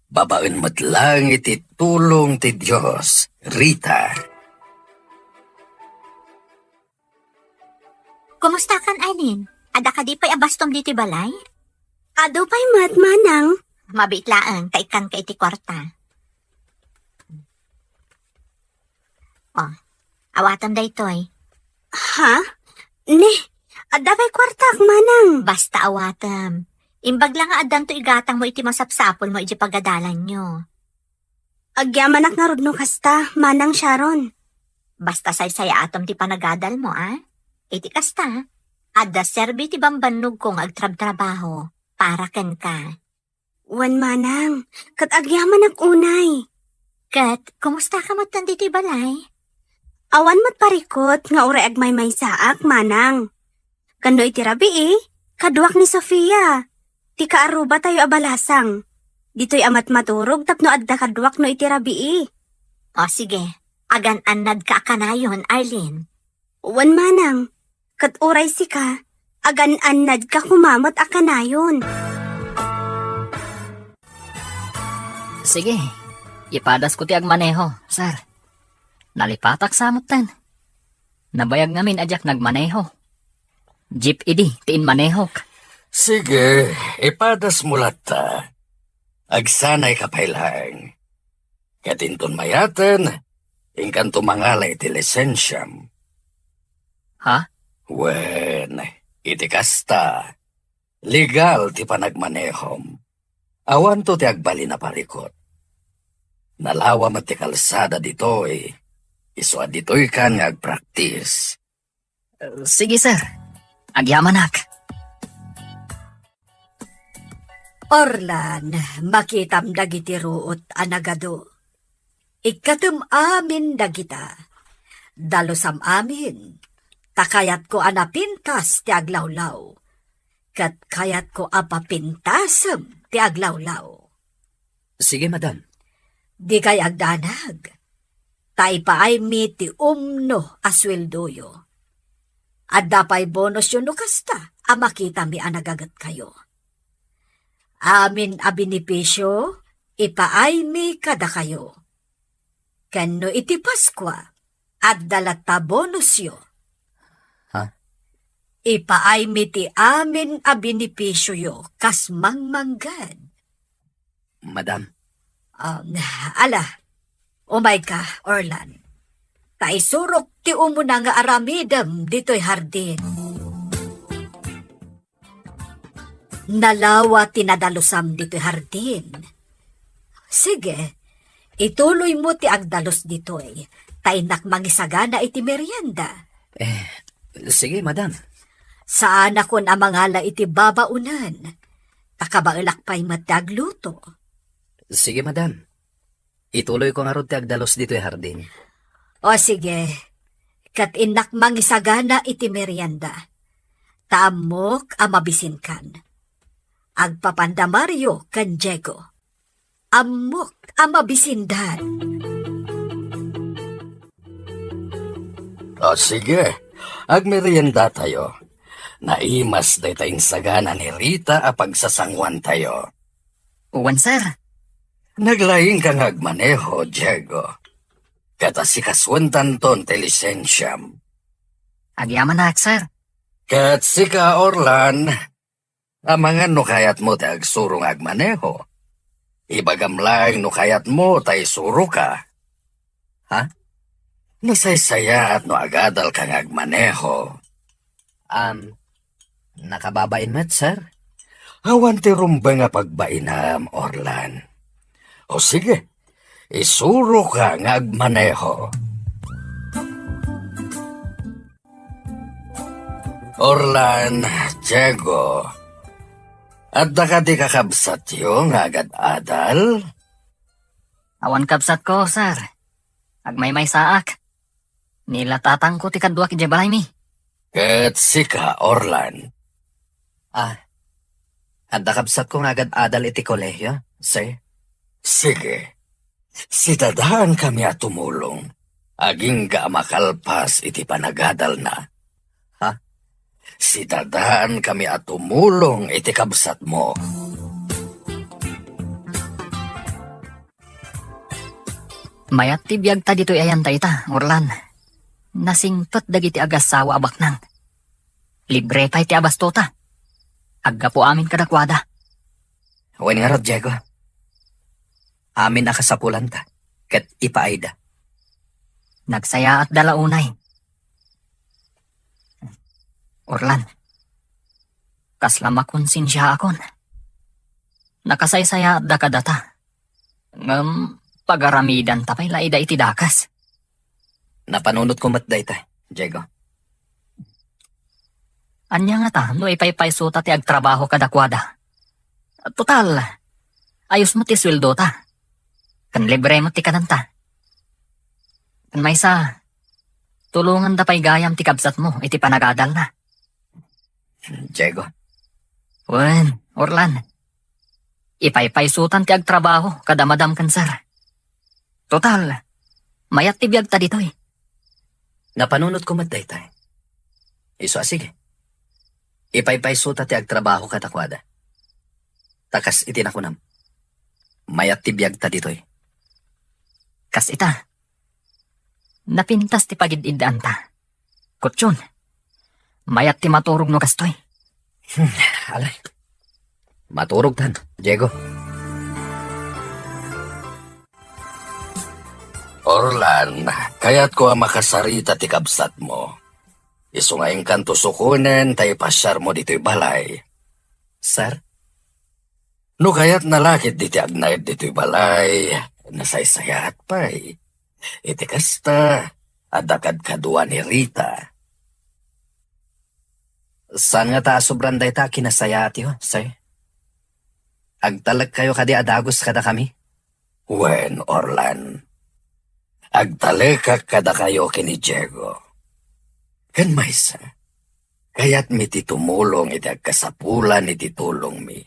Babaen mo't lang iti tulong ti Diyos, Rita. Kumusta kan, Aileen? Ada ka di pa'y abastom dito balay? Ado pa'y manang. Mabitlaan, kaikan ka iti kwarta. Oh, awatan da ito'y. Ha? Ne, adabay kwartak, manang. Basta awatam. Imbag lang nga adan to igatang mo iti masapsapol mo iti pagadalan nyo. Agyamanak nga rod no kasta, manang Sharon. Basta say-saya atom ti panagadal mo, ah? Iti kasta, adda serbi ti bambannog kong agtrab-trabaho para ken ka. Wan manang, kat agyamanak unay. Kat, kumusta ka mo tandi ti balay? Awan mo't parikot nga ure agmay saak, manang. Kando iti rabi kaduak ni Sofia. Ti kaaruba tayo abalasang. Dito'y amat maturog tapno adda kaduak no iti rabi O sige, agan-anad ka kanayon, Arlene. Wan manang, kat uray si ka, agan-anad ka kumamot akanayon. Sige, ipadas ko ti agmaneho, sir. Nalipatak samutan. Nabayag ngamin ajak nagmaneho. Jeep idi, tiin manehok. Sige, ipadas mo lata. Agsanay kapailang. Katinton mayaten, ingkan tumangalay ti lisensyam. Ha? Wen, iti kasta. Legal ti panagmanehom. Awan to ti agbali na parikot. Nalawa ti kalsada ditoy. Iswa ditoy kan nga agpraktis. Sige, sir. Agyamanak. Orlan, makitam dagiti ruot anagado. Ikatum amin dagita. Dalusam amin. Takayat ko anapintas ti aglawlaw. Kat kayat ko apapintasem ti aglawlaw. Sige, madam. Di kay agdanag. Taipa ay mi ti umno asweldoyo. At dapay bonus yun no kasta, makita mi anagagat kayo. Amin a binipisyo, ipaay mi kada kayo. Kano iti Paskwa, at dalata bonus yo. Ha? Ipaay mi ti amin a binipisyo yo, kas mangmanggad. Madam, Ala, umay ka, Orlan. Taisurok ti umuna nga aramidam dito'y hardin. Nalawa tinadalusam dito'y hardin. Sige, ituloy mo ti agdalos dito'y. Tainak mangisagana iti merienda. sige, madam. Saan akon amangala iti babaunan? Takabailak pa'y matagluto. Sige, madam. Ituloy ko nga ron ti agdalos dito hardin. O sige, kat inak mangisagana iti merienda. Taamok amabisin kan. Agpapanda Mario kan Diego. Amok amabisindan. O sige, agmerienda tayo. Naimas day tayong sagana ni Rita a pagsasangwan tayo. Uwan, sir. Naglaing kang agmaneho, Diego. Kata si kaswantan ton te lisensyam. Agyamanak, sir. Kat si ka Orlan, amangan no kayat mo te agsurong agmaneho. Ibagam lang no kayat mo tay suro ka. Ha? Nasaysaya at no agadal kang agmaneho. Nakababain met, sir? Awan ti rumba nga pagbainam, Orlan. O sige, isuro ka nga agmaneho. Orlan, Diego, at ka di kakabsat yung agad-adal? Awan kabsat ko, sir. Agmay-may saak. Nilatatang ko ti kadwa ki balay mi. Kat sika, Orlan. At nakabsat ko nga agad adal iti kolehiyo, sir? Sige, si dadahan kami at tumulong. Aging ka makalpas iti panagadal na. Ha? Si dadahan kami at tumulong iti kabsat mo. Mayat ti biyag ta dito'y ayantay ta, Orlan. Nasingtot dagiti agasawa abak nang. Libre pa'y ti abastota. Agga po amin kadakwada. Huwag nga rod, Diego. Amin nakasapulan ta. Kat ipaayda. Nagsaya at dalaunay. Orlan, kaslama konsensya akon. Nakasaysaya at dakadata. Pagaramidan tapay laida iti dakas. Napanunot ko matday ta, Diego. Anya nga ta, no ipaypayso ta ti agtrabaho kadakwada. Total, ayos mo ti sweldo ta. Kan libre mo ti kananta. Kan may sa, tulungan da pa'y gayam ti kabsat mo, iti panagadal na. Diego, Wen, Orlan, ipaypaysutan ti agtrabaho kada madam kansar. Total, mayat ti biyag ta ditoy. napanunot ko matday ta. Iso sige. Ipaypaysuta ti agtrabaho katakwada. Takas itinakunam. Mayat ti biyag ta ditoy. Kas ita, napintas ti pagididaan ta. Kutsyon, mayat ti maturog no kastoy. Alay. Maturog tan, Diego. Orlan, kaya't ko ang makasarita ti kabsat mo. Isu nga yung kanto sukunen, tayo pasyar mo dito'y balay. Sir, No kaya't nalakit diti agnayad dito'y balay, nasaysayat pa'y. Iti kasta, adakad kadua ni Rita. saan nga ta sobranday ta kinasaya ati ho, sir? Agtalag kayo kadi adagos kada kami? Wen, Orlan. Agtalekak kada kayo kini Diego. Kan maysa, kaya't mi ti tumulong iti agkasapulan iti tulong mi.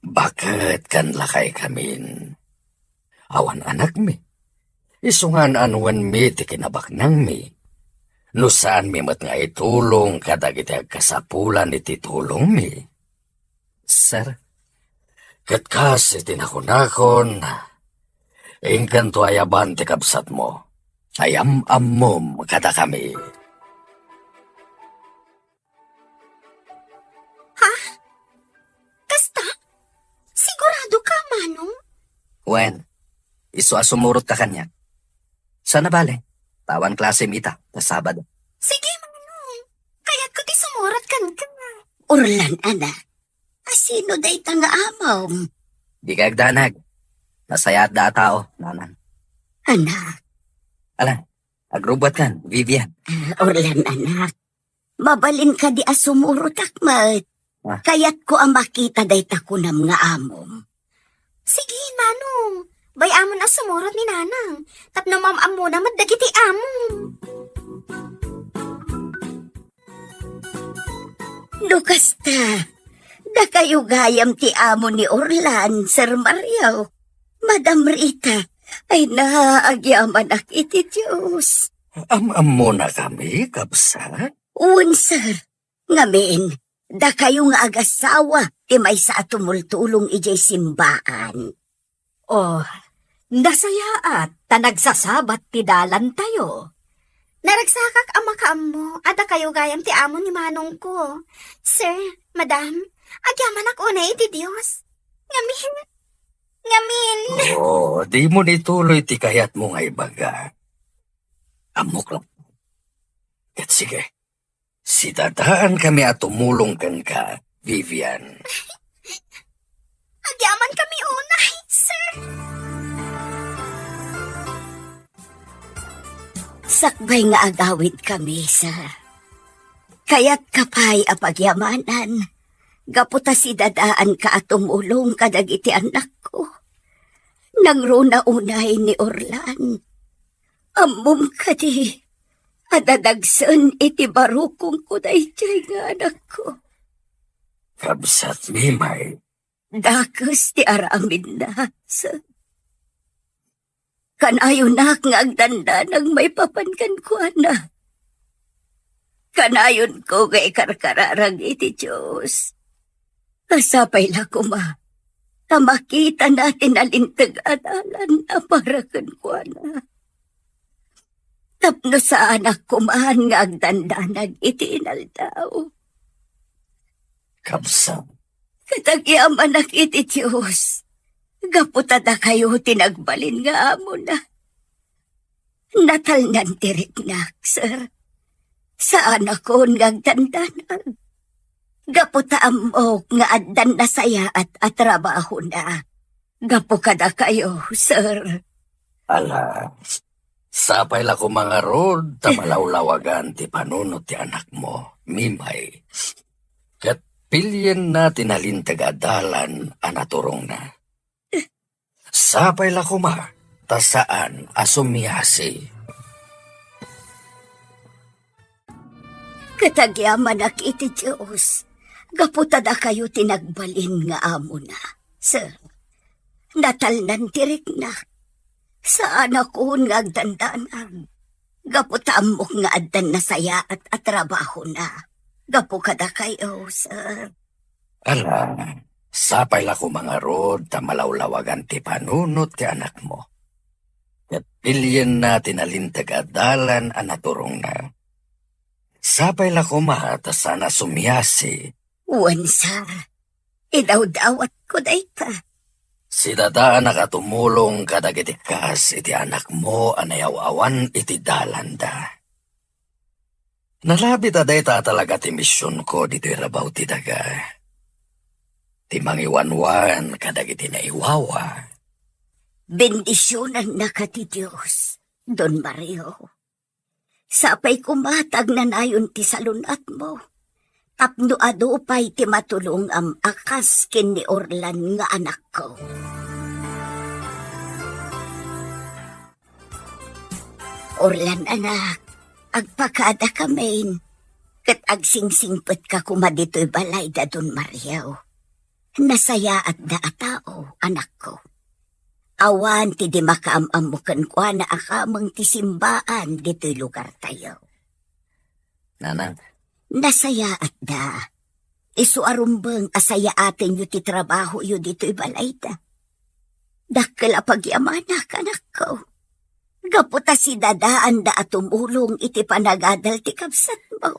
Bakit kan lakay kamin? Awan anak mi. Isungan anuan mi ti kinabaknang mi. No saan mi mat nga itulong kadag iti agkasapulan iti tulong mi. Sir, Kat kasi tinakunakon, ingkan to ayaban ti kabsat mo. Ayam-ammom kada kami. Kasta? Sigurado ka, Manong? wen, iso asumurot ka kanya. Sana bale, tawan klase mita, na Sabado. Sige, Manong. Kaya't ko ti sumurat kan ka. Orlan, anak. Asino day ta nga amaw? Di ka agdanag. Nasaya at tao, nanan. Anak, Alang, agrubot kan, Vivian. Orlan, anak. Mabalin ka di asumurot akmat. Ah. Kaya't ko ang makita day ta kunam nga amom. Sige, Manong. Bayamon na sumurat ni Nanang. Tapno mamam mo na madagiti among. Lukasta, da kayo gayam ti amo ni Orlan, Sir Mario. Madam Rita, ay naagyaman ak iti Diyos. Am-am mo na kami, kabsat. Un, sir. Ngamin, da kayo nga agasawa, ti may sa tumultulong ijay simbaan. Oh, nasayaat, ta nagsasabat ti dalan tayo. Naragsakak ang makaam mo, ada kayo gayam ti amo ni Manong ko. Sir, Madam, agyaman ako na iti Diyos. Ngamin. Oo, di mo nituloy ti kayat mo nga ibaga. Amok lang. At sige, sidadaan kami at tumulong kan ka, Vivian. Agyaman kami unay, sir. Sakbay nga agawid kami, sir. Kaya't kapay apagyamanan. Gaputa si dadaan ka at tumulong kadag iti anak ko. Nang runa unay ni Orlan. Amom ka di. Adadagsan iti barukong ko na iti nga anak ko. Kabsat mimay. Dakos ti aramin na, sir. Kanayo na nga agdanda ng may papankan ko, anak. Kanayon ko kay karkararang iti Diyos. Kasapay la ko ma. Makita natin alintag-adalan na parakan ko, anak. Tapno sa anak ko man nga agdandanag iti inaldaw. Kabsat. Katagyaman na iti Diyos. Gaputada kayo tinagbalin nga amo na. Natalnan tiriknak, sir. Saan ako ngagdandanan? Gaputaan mo nga addan na saya at trabaho na. Gapukada kayo, sir. Ala, sapay la ko mga rod, tamalawlawagan ti panunot ti anak mo, Mimay. Kat pilyen na tinalintag adalan anaturong na. Sapay la ko ma, tasaan asumyasi. Katagyaman na iti Diyos. Gaputada kayo tinagbalin nga amo na, sir. Natalnan tiriknak. Saan ako ngagdandanan? Gaputaan mo nga addan na saya at trabaho na. Gapukada kayo, sir. Ala, sapay la ko mga rod, tamalawlawagan ti panunot ti anak mo. Kat pilyen na tinalintag adalan anaturong na. Sapay la ko ma, tasana sumyasi. Wan, sir. Idaw-dawat ko day pa. Si dada nakatumulong kadagitikas iti anak mo anayaw-awan iti dalanda. Nalabit aday ta talaga ti misyon ko dito irabaw ti daga. Ti mangiwanwan kadagiti naiwawa. Bendisyonan na ka ti Diyos, Don Mario. Sapay kumatag na nayon ti salunat mo. Tapno adupay ti matulong am akas ken ni Orlan nga anak ko. Orlan anak, agpakada kamain. Kat agsingsingpet ka kumadito'y balay da Don Mario. Nasaya at daatao, anak ko. Awan ti di makaamamukan kwa na akamang ti simbaan dito'y lugar tayo. Nanang, Nasaya at da. Isu arumbang asaya atin yu ti trabaho yu dito'y balay da. Dakala pagyamanak, anak ko. Gaputa si dadaan da at tumulong iti panagadal ti kabsat mo.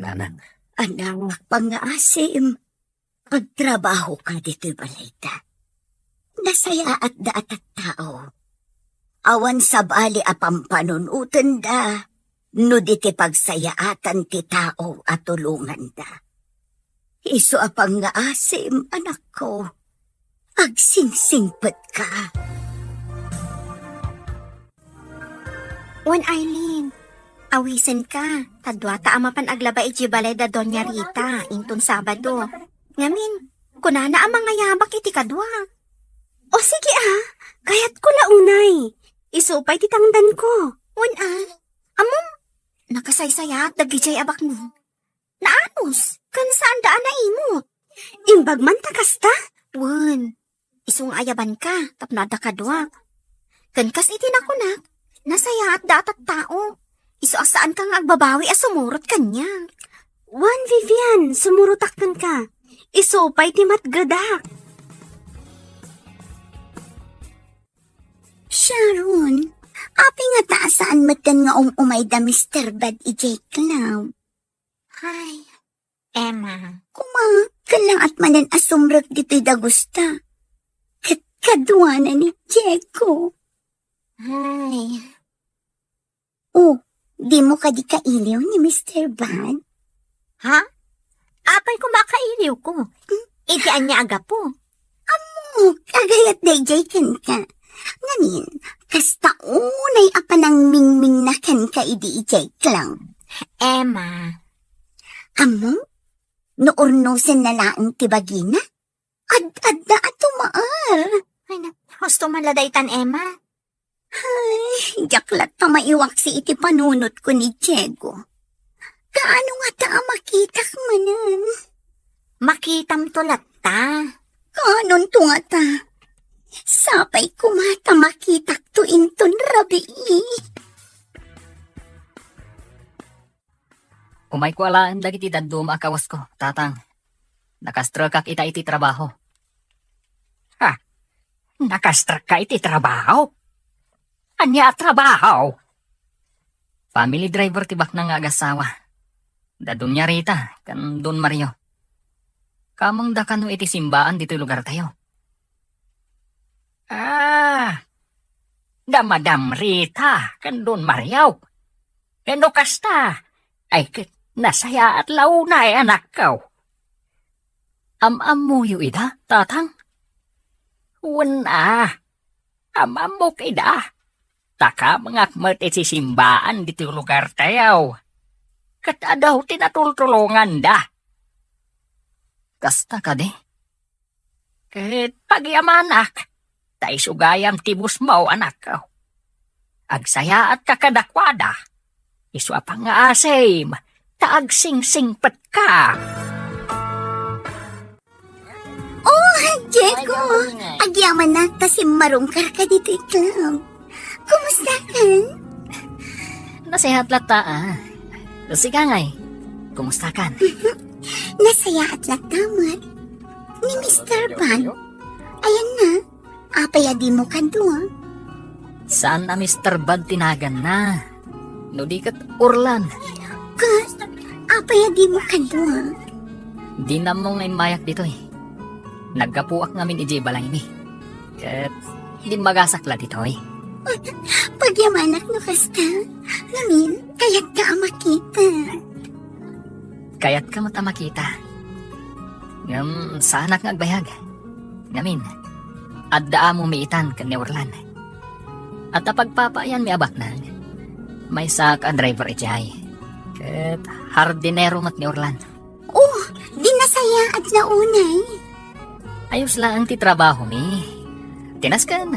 nanang, Anak, pangaasim. Pagtrabaho ka dito'y balay da. Nasaya at da at tao. Awan sa bali apampanunutan da. No di ti pagsayaatan ti tao at tulungan da. Isu apang nga asim, anak ko. Agsingsingpet ka. Wan Eileen, awisan ka. Tadwata amapan aglaba iti balay da Doña Rita, inton Sabado. Ngamin, kunana ang mga yabak iti kadwa. O sige kayat ko launay. Isupay ti tangdan ko. Wan amom, nakasaysayat dagijay abak no. Naanos, kan saan daan na imot? Imbag man takasta? Wan, isung ayaban ka, tapnada kadwa. Kan kas iti nakunak. Nasaya at datat tao. Iso asaan kang agbabawi a sumurot kanya. Wan, Vivian, sumurutakkan ka. Iso pa'y ti matgadak. Sharon, api nga taasaan matan nga umay da Mr. Bad i J. Cloud. Ay, Emma. Kalang at manan asumrag dito'y da gusta. Kadwa na ni Diego. Ay, Oh, di mo ka di kailiw ni Mr. Bad? ha? Apay ko makailiw ko. Iti anya aga po. Oh, kagayat day J. kan ka. Ngamin, kasta unay apanang mingming na kan ka idi i J. Cloud. Emma. Amo? Noornosen na laang tibagina? Ad na atumaar. Ay, gusto man ladaytan, Emma. Ay, jaklat pa maiwak si iti panunot ko ni Diego. Kaano nga ta makitak manan? Makitam tulat ta. Kanon to nga ta? Sapay kumata makitak to inton rabi. Umay ko alaan dagiti dadum akawas ko, tatang. Nakastrokak ita iti trabaho. Ha? Nakastrak ka iti trabaho? Anya trabaho? Family driver tibak na nga agasawa. Dadun niya Rita, kan Don Mario. Kamang da kano iti simbaan dito lugar tayo. Da Madam Rita, kan Don Mariaw. Kano kasta, ay nasaya at launay anak kaw. Am mo yu ida, tatang? Wala, am mo kida. Taka mangakmat iti simbaan dito lugar tayo. Kata daw tinatultulungan da. Kasta ka di? Kahit pagyamanak, tayo sugayam tibus mo anak ko. Agsaya at kakadakwada, iswa pa nga asim, taag sing-singpat ka. Diego, agyaman na kasi marungkar ka dito iklab. Kumusta ka? Nasihat lata Sige ngay, kumusta kan? Nasaya at latamat. Ni Mr. Ban. Ayan na, apaya di mo ka doon. Saan na Mr. Bad tinagan na? No di kat urlan. Kas, apaya di mo ka doon. Di na mo ngayon mayak dito eh. Nagkapuak ngamin iji balay ni. Kat di magasakla dito eh. Pagyamanak no kasta. Namin, kaya't ka makita. Kaya't ka mata makita. Saanak nga agbayag. Ngamin, adda mo miitan kan ni Orlan. At apagpapayan mi abak na, may sak ang driver ijay. Kat hardinero mat ni Orlan. Oh, di nasaya at naunay. Ayos lang ang titrabaho mi. Tinaskan.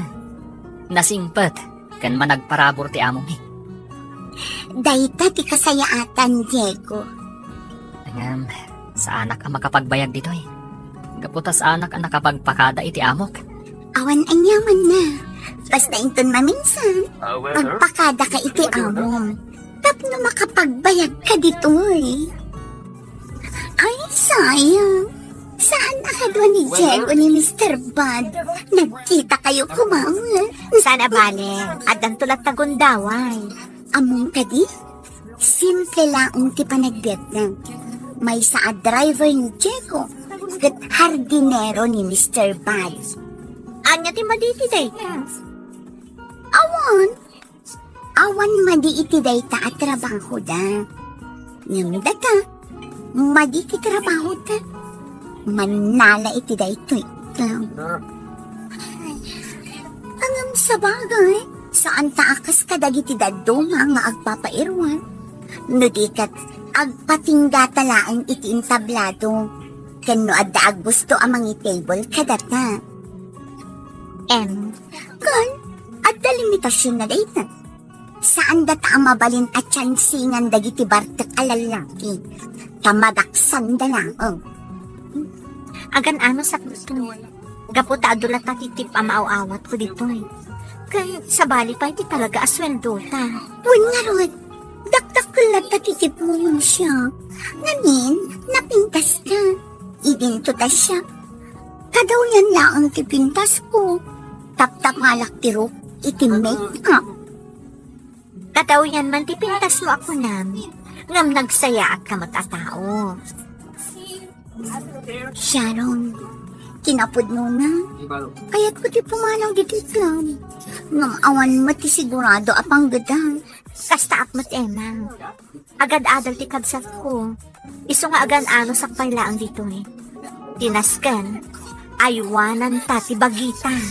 Nasingpat kan managparabor ti amo mi. Dayta ti kasayaatan, Diego. Sa anak ang makapagbayag dito eh. Gaputas anak ang nakapagpakada iti amok. Awan anyaman na. Basta inton maminsan, magpakada ka iti amom. Tapno makapagbayag ka dito eh. Ay, sayang. Saan nakadwa ni Diego ni Mr. Bud? Nagkita kayo kumawal. Sana bale, adan tulat tagundaway. Among ka di? Simple lang ti panagbiat lang. May saad driver ni Diego. Kat hardinero ni Mr. Bud. Anya ti maditi day ka. Awan madi iti dayta at trabaho da. Nyamda ka, madi iti trabaho da. Manala iti dayto ikaw. Angam sa bagay, saan taakas ka dagiti daduma nga agpapairwan. No di kat agpatingga talaang iti intablado. Kano adda agbusto amang table kadata. Kan, adda limitasyon na dayta. Saan data ang mabalin at tsansingan dagiti bartek alalaki. Kamadaksan da lang. Agan ano sa gusto. Gaputa adulat tatitip ang maaawat ko dito eh. Kaya sa bali pa hindi talaga asweldo ta. Wan nga rod, dakdak ko lang tatitip mo yun siya. Namin, napintas ka. Idinto ta siya. Kadaw yan lang ang tipintas ko. Tap-tap malak tiro, itimake up. Kataw yan man tipintas mo ako namin. Ngam nagsaya at kamatatao. Sharon, kinapod mo na. Kaya't ko di pumanaw dito lang. Ngam awan mati sigurado apang gada. Kasta at mat emang. Agad adal ti kabsat ko. Iso nga agan ano sakpay laang dito eh. Tinaskan, aywanan ta ti bagitan.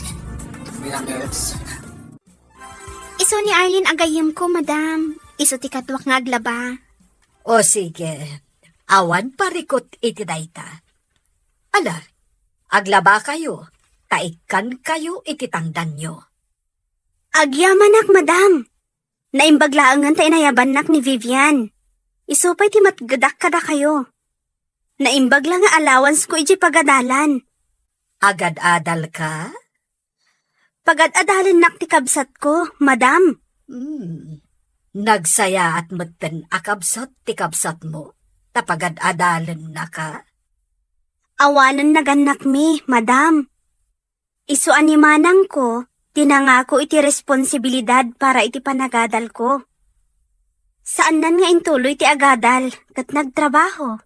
Iso ni Arlene agayim ko, madam. Iso ti katwak nga aglaba. O sige, awan parikot iti dayta. Ala, aglaba kayo, taikan kayo iti tangdan nyo. Agyamanak, madam. Naimbaglaangan tayo nayabanak ni Vivian. Iso pa'y ti matgadak kada kayo. Naimbagla nga allowance ko iji pagadalan. Agad-adal ka? Pagad-adalan nak ti kabsat ko, madam. Nagsaya at maten akabsat ti kabsat mo. Tapagad-adalan na ka? Awanan naganak mi, madam. Iso animanang ko, tinangako iti responsibilidad para iti panagadal ko. Saan nan nga intuloy ti agadal kat nagtrabaho?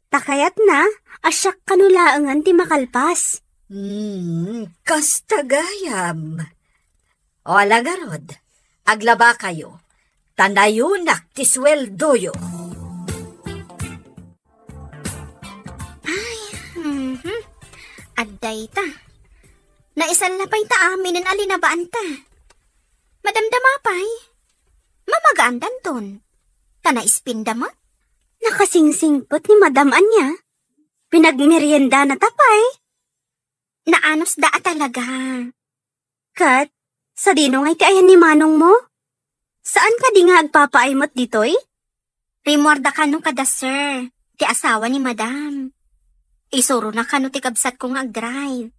Takayat na, asyak kanulaangan ti makalpas. Kastagayam. O alagarod, aglaba kayo. Tanayunak ti sweldoyo. Adday ta. Naisan na pa'y ta amin ang alinabaan ta. Madamdamapay. Mamagaan danton. Tanaispinda mo. Nakasingsingpot ni madam anya. Pinagmerienda na tapay. Naanos da talaga. Kat, sa dino ngay ti ayan ni manong mo? Saan ka di nga agpapaimot ditoy? Rimorda ka nung kada sir, ti asawa ni madam. Isuro na ka no ti kabsat kong ag-drive.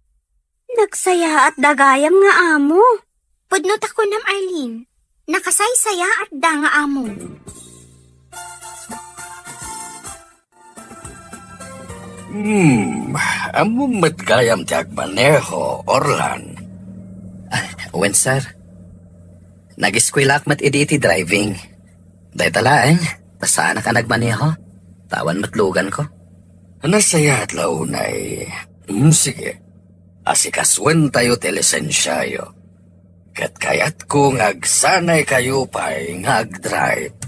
Nagsaya at dagayam nga amo. Pudnot ako nam Arlene. Nakasaysaya at da nga amo. Among matgayam ti agmaneho, Orlan. Wen, sir. Nag-eskwela akmat iti driving. Day talaan, saan ka nagmaneho? Tawan matlugan ko. Nasaya at launay. Sige. Asikaswen tayo ti lisensyayo. Kat kayat ko ngagsanay kayo pa'y ngag-drive.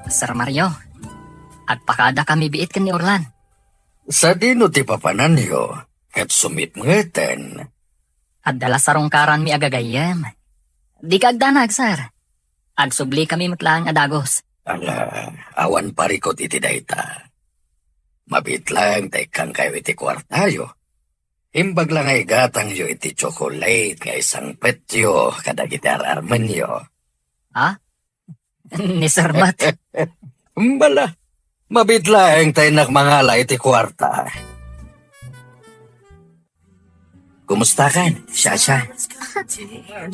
Sir Mario, agpakada kami biit kan ni Orlan. Sa dino ti papananyo, kat sumit ngeten. At dala sarong karan mi agagayam. Di ka agdanag, sir. Agsubli kami matlaang adagos. Ala, awan parikot iti dayta. Mabit lang kang kayo iti kwartayo. Imbag lang ay gatang yo iti chocolate nga isang petyo kada gitar-arman yo. Ha? Ni Sir Mat. Bala, mabit lang tayo nakmangala iti kwarta. Kumusta kan, Shasha?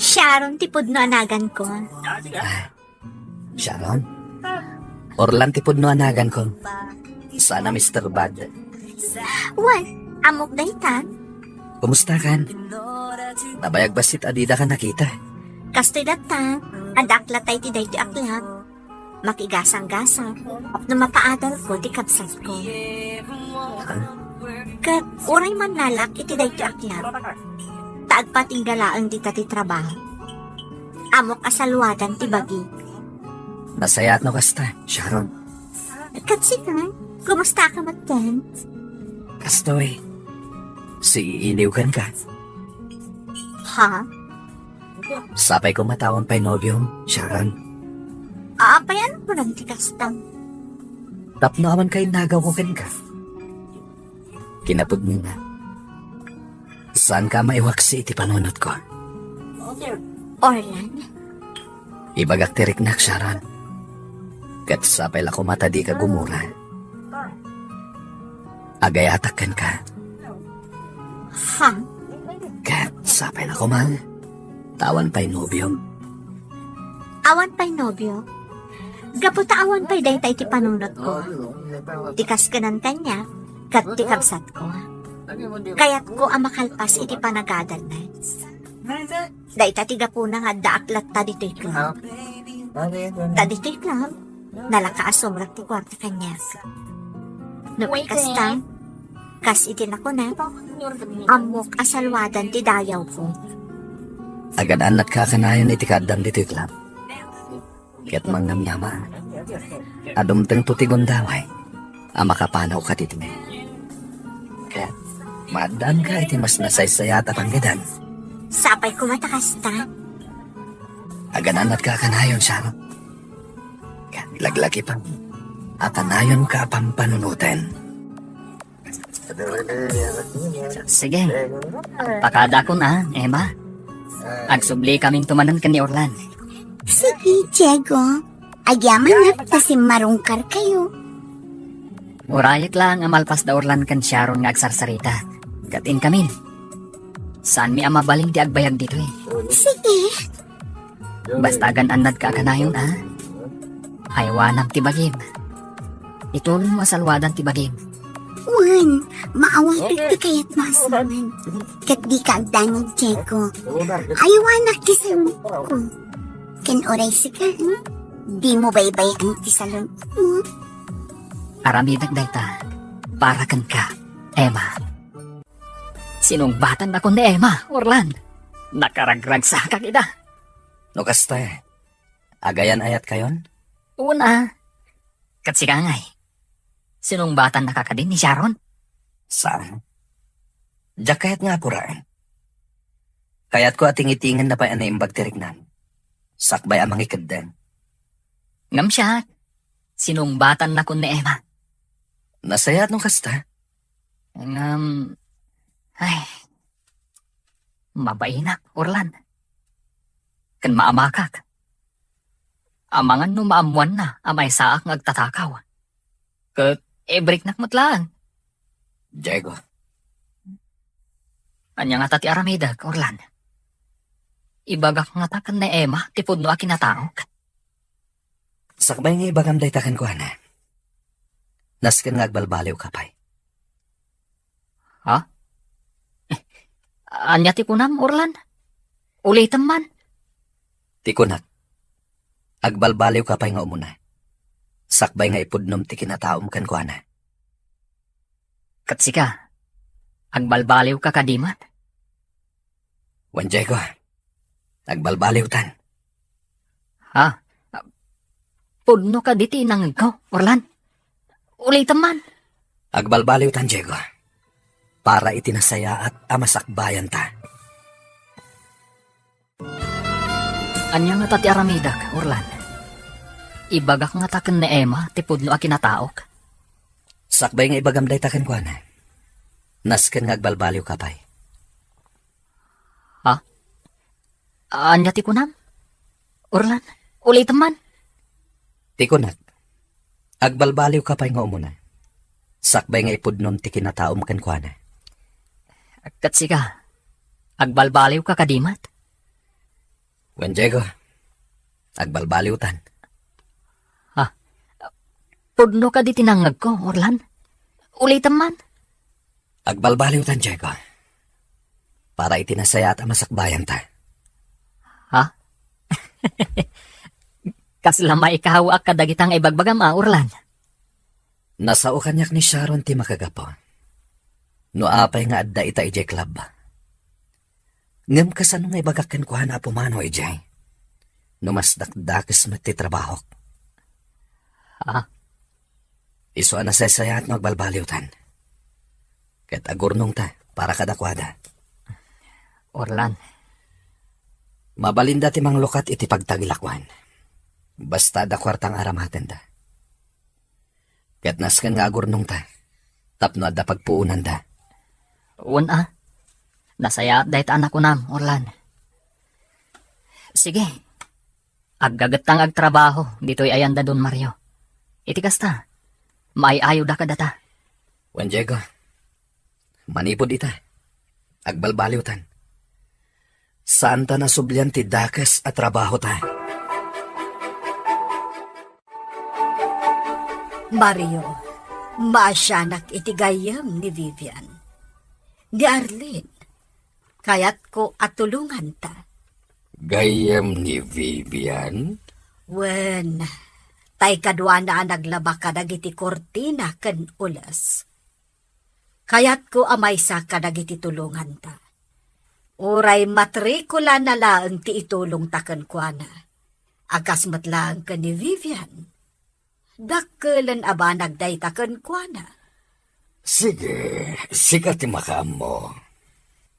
Sharon, tipod no anagan ko. Sharon? Orlan tipod no anagan ko. Sana Mr. Bad. What? Amok daytan? Kumusta kan? Nabayag basit adida ka nakita. Kastoy data, adaklat tayo ti dayti aklat. Makigasang-gasang, na mapaadal ko ti kabsat ko. Kat, uray man nalak iti dayti aklat. Taagpatinggalaang di ti trabaho. Amok asalwadan ti bagi. Nasaya at no kasta, Sharon. Kat sika, kumusta ka matkan? Kastoy. Iniugan ka. Ha? Sapay ko matawan pa'y nobyong, Sharon. Aapayan ko lang ti kastang. Tapno aman kay nagawakan ka. Kinapod mo na. Saan ka maiwaksi iti panunot ko? Orlan? Ibagak tirik na, Sharon. Kat sapay la ko mata di ka gumura. Agayatakan ka. Ha? Kat sapay la ko man. Tawan pa'y nobyong. Awan pa'y nobyo. Gaputa awan pa'y daytay ti panunot ko. Tikas ka ng tanya, kat ti kabsat ko. Kaya't ko ang makalpas iti panagadal na. Dayta ti gapuna nga daaklat ta dito'y club. Ta dito'y club, nalakaasumrak ti kwarta kanya. Napay kastang, kas itin ako na, amok asalwadan ti dayaw ko. Agadaan at kakanayon iti kadam dito'y club. Kaya't mangnamnama. Adumteng tutigon daway. Makapanaw ka dito me. Kaya't maadaan ka iti mas nasaysayata panggadan. Sapay ko matakasta. Agadaan at kakanayon, Sharon. Kaya't laglaki pang akanayon ka pampanunutin. Sige. Pakada ko na, Emma. Agsubli kaming tumanan kan ni Orlan. Sige, Diego. Agyaman na kasi marungkar kayo. Urayat lang amalpas da Orlan kan Sharon nga agsarsarita. Katin kamin. Saan mi amabaling di agbayag dito eh. Sige. Basta gananad ka kanayon ha. Haywanam ti bagim. Itulong mo asalwadan ti bagim. Juan, maawang ti kayat masaman. Kat di ka agdanag, Diego. Ayawanak ti sa ko. Ken oray si ka, Di mo baybayan ti salon. Aramidag dayta, para kan ka, Emma. Sinungbatan ako ni Emma, Orlan. Nakaragrag sa kakita. No kasta, agayan ayat kayon? Una, katsigangay. Sinungbatan na kakadin ni Sharon. Saan? Diyak kayat nga kuraan. Kayat ko ating-itingan na pa ang bagtirignan. Sakbay amang ikaddan. Ngam siya, sinungbatan na ko ni Emma. Nasayat no kasta? Ay, mabainak, Orlan. Kan maamakak. Amangan no maamuan na, amay saak ngagtatakaw. Kat, ebrik nakmatlaan. Diego, Anya nga tati aramidag, Orlan. Ibagak nga takan na Emma, tipod no akinataok. sakbay nga ibagam day takan ko na. Naskan nga agbalbaliw kapay. Anya ti kunam, Orlan? Ulitan man. Tikunak. Agbalbaliw kapay nga umuna. Sakbay nga ipudnom ti kinataom kan ko na. Katsika, agbalbaliw ka kadimat. Wan Diego, agbalbaliw tan. Pudno ka diti nang ko, Orlan. Ulitan man. Agbalbaliw tan Diego. Para itinasaya at amasakbayan ta. Anya nga tati aramidag, Orlan. Ibagak nga taken ni Emma, tipod no akinataok. Sakbay nga ibagam day takan ko na. Naskan nga agbalbaliw kapay. Anya ti kunam? Orlan, ulitan man. Tikunak. Agbalbaliw kapay nga umuna. Sakbay nga ipudnom ti kinataom kan ko na. Katsika, agbalbaliw ka kadimat. Wan Diego, agbalbaliw tan. Pudno ka di tinangag ko, Orlan. Ulitan man. Agbalbaliw tan Diego. Para itinasaya at amasakbayan ta. Kaslamay ikaw ak kadagitang ibagbagam, Orlan. Nasao kanyak ni Sharon ti makagapo. No apay nga adda ita ijay club. Ngam kasano nga ibagakan ko na pumano ijay. No mas dakdakis mat ti trabahok. Iso na sasaya at magbalbaliw tan. Kat agurnong ta para kadakwada. Orlan, Mabalinda ti manglukat iti pagtagilakwan. Basta da kwartang aramaten da. Kat naskan nga agurnong ta. Tapno adda pagpuunan da. una. Nasaya dahit anak ko nam, Orlan. Sige. Aggagatang agtrabaho, dito'y ayanda don Mario. Iti kasta, maayayo da kadata. Juan Diego, manipod ita. Agbalbaliw tan. Saan ta nasublyan ti dakas at trabaho ta? Mario, maasyanak iti gayam ni Vivian. Di Arlene, kayat ko at tulungan ta. Gayam ni Vivian? Wen, tay kadwa na naglaba ka dagiti kortina ken ulas. Kayat ko amay sa kadagiti tulungan ta. Uray matrikula na laang ti itulong ta ken kuana. Akas matlaang ken ni Vivian. Dakkelan aba nagday ta ken kuana. Sige, sikat ti makaam mo.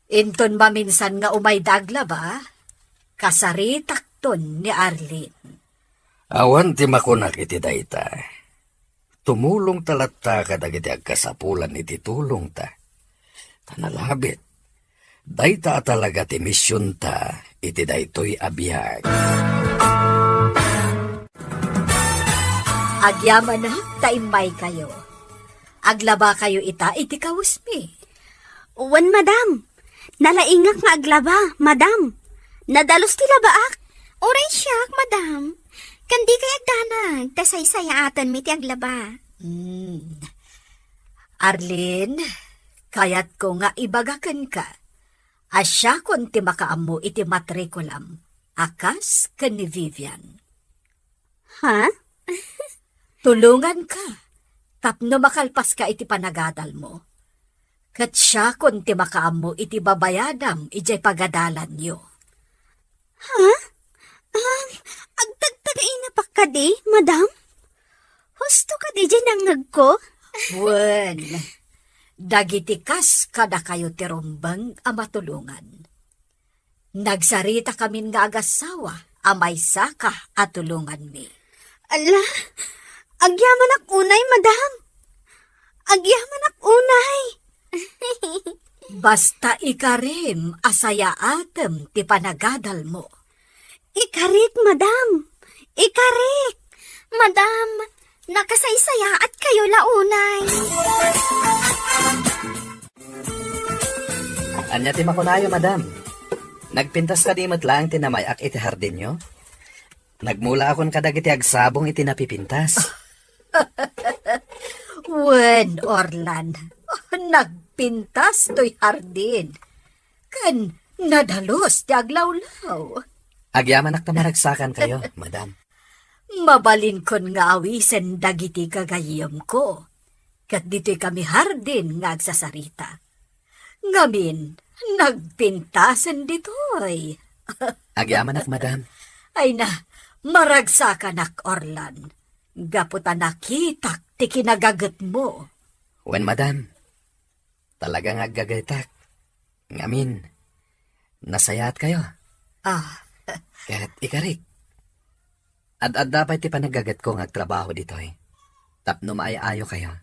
Inton maminsan nga umay daglaba, kasaritak ton ni Arlene. Awan ti makunak iti dayta. Tumulong talatta kadagiti agkasapulan iti tulong ta. Tanalabit. Dayta talaga ti misyon ta iti daytoy abiyag. Agyaman na, taimay kayo. Aglaba kayo ita, iti kawusmi. Uwan, madam. Nalaingak nga aglaba, madam. Nadalos ti labaak. Oray siyak, madam. Kandi kay agdanag, tasay-sayatan mi ti aglaba. Arlene, kayat ko nga ibagakan ka. Asya kon ti makaammo iti matrikulam. Akas ken ni Vivian. Ha? Tulungan ka. Tapno makalpas ka iti panagadal mo. Kat siya kun ti makaam mo iti babayadam ijay pagadalan nyo. Ha? Agtagtagay na pa ka di, madam? Husto ka di dyan nangag ko? Wen, dagiti kas kada kayo ti rumbang a matulungan. Nagsarita kami nga agasawa, amay saka at tulungan mi. Ala, agyaman ak unay, madam. Agyaman ak unay. Basta ikarim asaya atem ti panagadal mo. Ikarik, madam. Ikarik. Madam, nakasaysaya at kayo launay. Anya ti makunayo, madam. Nagpintas ka dimot lang tinamay ak iti hardin nyo? Nagmula akon kadag iti agsabong iti napipintas. Wen, Orlan, nagpintas to'y hardin. Kan nadalos ti aglawlaw. Agyaman ak tamaragsakan kayo, madam. Mabalin kon nga awisen dagiti kagayam ko. Kat dito'y kami hardin nga agsasarita. Ngamin, nagpintasan dito'y. Agyaman ak, madam. Ay na, maragsakan ak, Orlan. Gaputa nakitak ti kinagagat mo. Wen, madam. Talagang aggagaytak. Ngamin, nasayat kayo. Ah, Kahit ikarik. Ad dapat ti panagagat ko ngagtrabaho dito'y. Tapno maayayo kayo.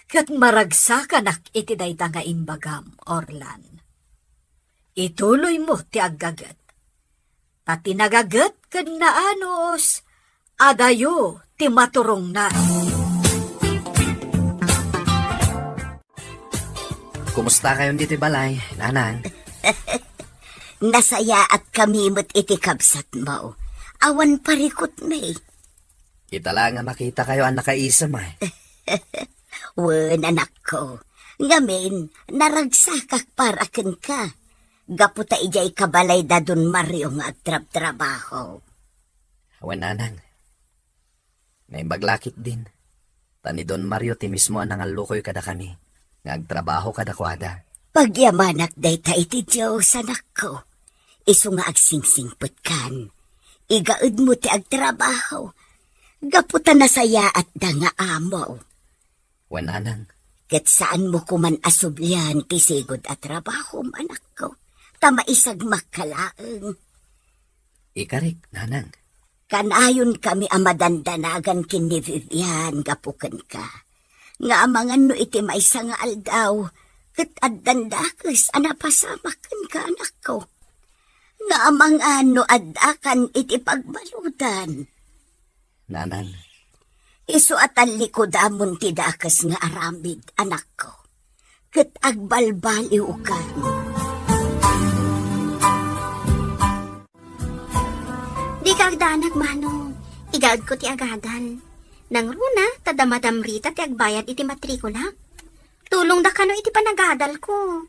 kat maragsakan ak iti dayta nga imbagam, Orlan. Ituloy mo ti aggagat. Pati nagagat kan naanos, adayo ti maturong na. Kumusta kayon dito'y balay, nanang? Nasaya at kami mo't iti kabsat mo. Awan parikot may. Kita lang nga makita kayo ang nakaisam ay. Wen, anak ko. Ngamin, naragsakak para ken ka. Gaputa ijay kabalay da dun Mario nga agtrab-trabaho. Awan nanang. Ngay baglakit din. Tani Don Mario ti mismo ang nangalukoy kada kami. Nagtrabaho kada kwada. Pagyamanak day ta iti Diyos, anak ko. Isu nga agsingsingput kan. Igaud mo ti agtrabaho. Gaputa nasaya at da nga amo. Awan nanang. Ket saan mo kuman asublian ti sigod at trabaho, anak ko. Tamaisag makalaeng. Ikarik, nanang. Kanayon kami amadandanagan kin ni Vivian gapukan ka. Nga amangan no iti maysa nga aldaw, ket addandakes anapasamaken ka anak ko. Nga amangan no addakan iti pagbalutan. Nanang. Isu atan likodamon ti dakes nga aramid anak ko. Ket agbalbaliw kan. Di ka agdanag, manong. Igad ko ti agadan. Nang runa, tadamadam rita ti agbayad iti matrikula. Tulong da kano iti panagadal ko.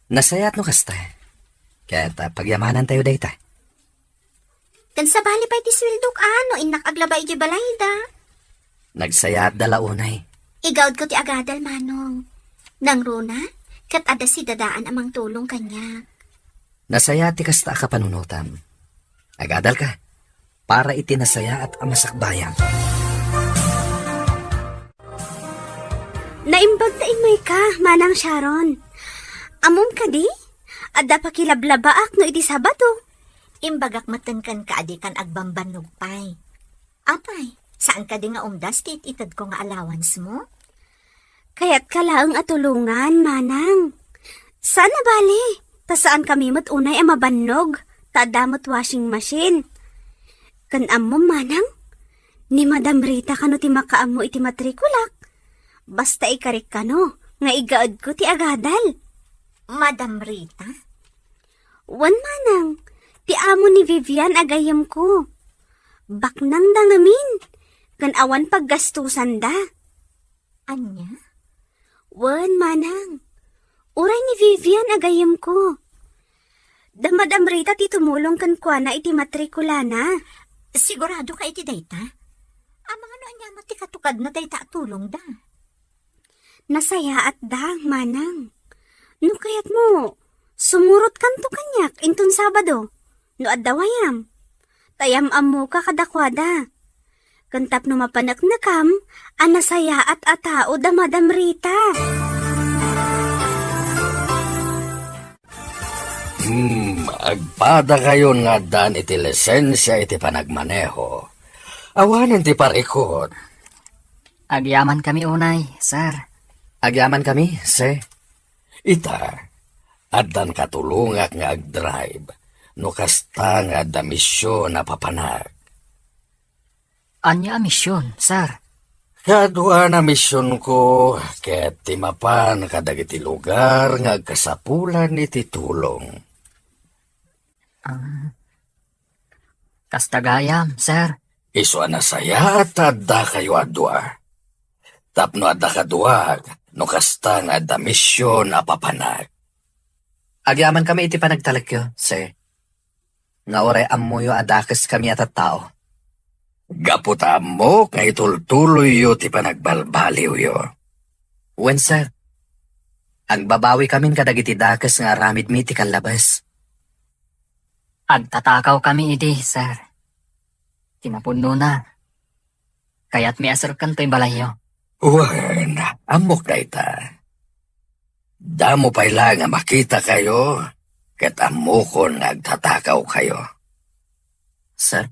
Nasayat no kasta. Kaya pagyamanan tayo dayta. Kan sa bali pa iti swildok ano, inak aglabay iti balayda. Nagsayat dalaunay. Igawad ko ti agadal, manong. Nang runa, kat ada si dadaan amang tulong kanya. Nasayat ti kasta ka panunutam. Agadal ka. Para itinasaya at amasakbayang. Naimbag na imay ka, manang Sharon. Amom ka di? Adda pa kilablabaak no iti Sabado. Imbagak matenkan ka adikan agbambanog pay. Apay, saan ka di nga umdas ti itad ko nga allowance mo? Kaya't kalaang atulungan, manang. Sana bali, ta saan kami matunay ang mabannog, tadamot washing machine. Kan amom, manang, ni Madam Rita kano ti makaamo iti matrikulak. Basta ikarik kano, nga igaad ko ti agadal. Madam Rita? Wan, manang, ti amo ni Vivian agayam ko. Baknang dangamin, kan awan paggastusan da. Anya? Wan, manang, uray ni Vivian agayam ko. Da Madam Rita ti tumulong kan kwa na iti matrikula na. Sigurado ka iti dayta? Ang mga no anya mati katukad na dayta tulong da. Nasaya at dang, manang. No kayat mo, sumurot kanto kanyak intun Sabado. No addawayam. Tayam mo ka kadakwada. Kantap no mapanak na kam, anasaya at atao da Madam Rita. Agpada kayo nga dan iti lisensya iti panagmaneho. Awanan ti parikot. Agyaman kami unay, sir. Agyaman kami, sir. Ita, addan katulungak nga agdrive. No kasta nga da misyon na papanag. Anya misyon, sir. Kadwa na misyon ko, ket timapan kadagiti lugar nga agkasapulan iti tulong. Kastagayam, sir. Iso na saya at adda kayo adwa. Tapno adda kaduag, no kasta nga adda misyon na papanag. Agyaman kami iti panagtalakyo, sir. Nga oray ammoyo adakas kami at tao. Gaputa mo kay tultuloy yo ti panagbalbaliw yo. Wen, sir. Agbabawi kamin kadagiti dakas nga ramid mi ti kalabas. Agtatakaw kami iti, sir. Tinapuno na. Kaya't may asar kanto'y balayo. Wen, amok na ita. Damo pa'y lang nga makita kayo, ket amokon nagtatakaw kayo. Sir,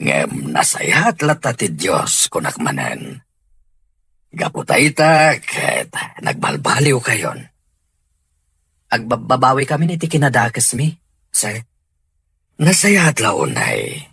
Ngem nasayat lata ti Diyos kunakmanen. Gaputa ita, ket nagbalbaliw kayon. agbabawi kami iti kinadakas mi, sir. Nasayat launay.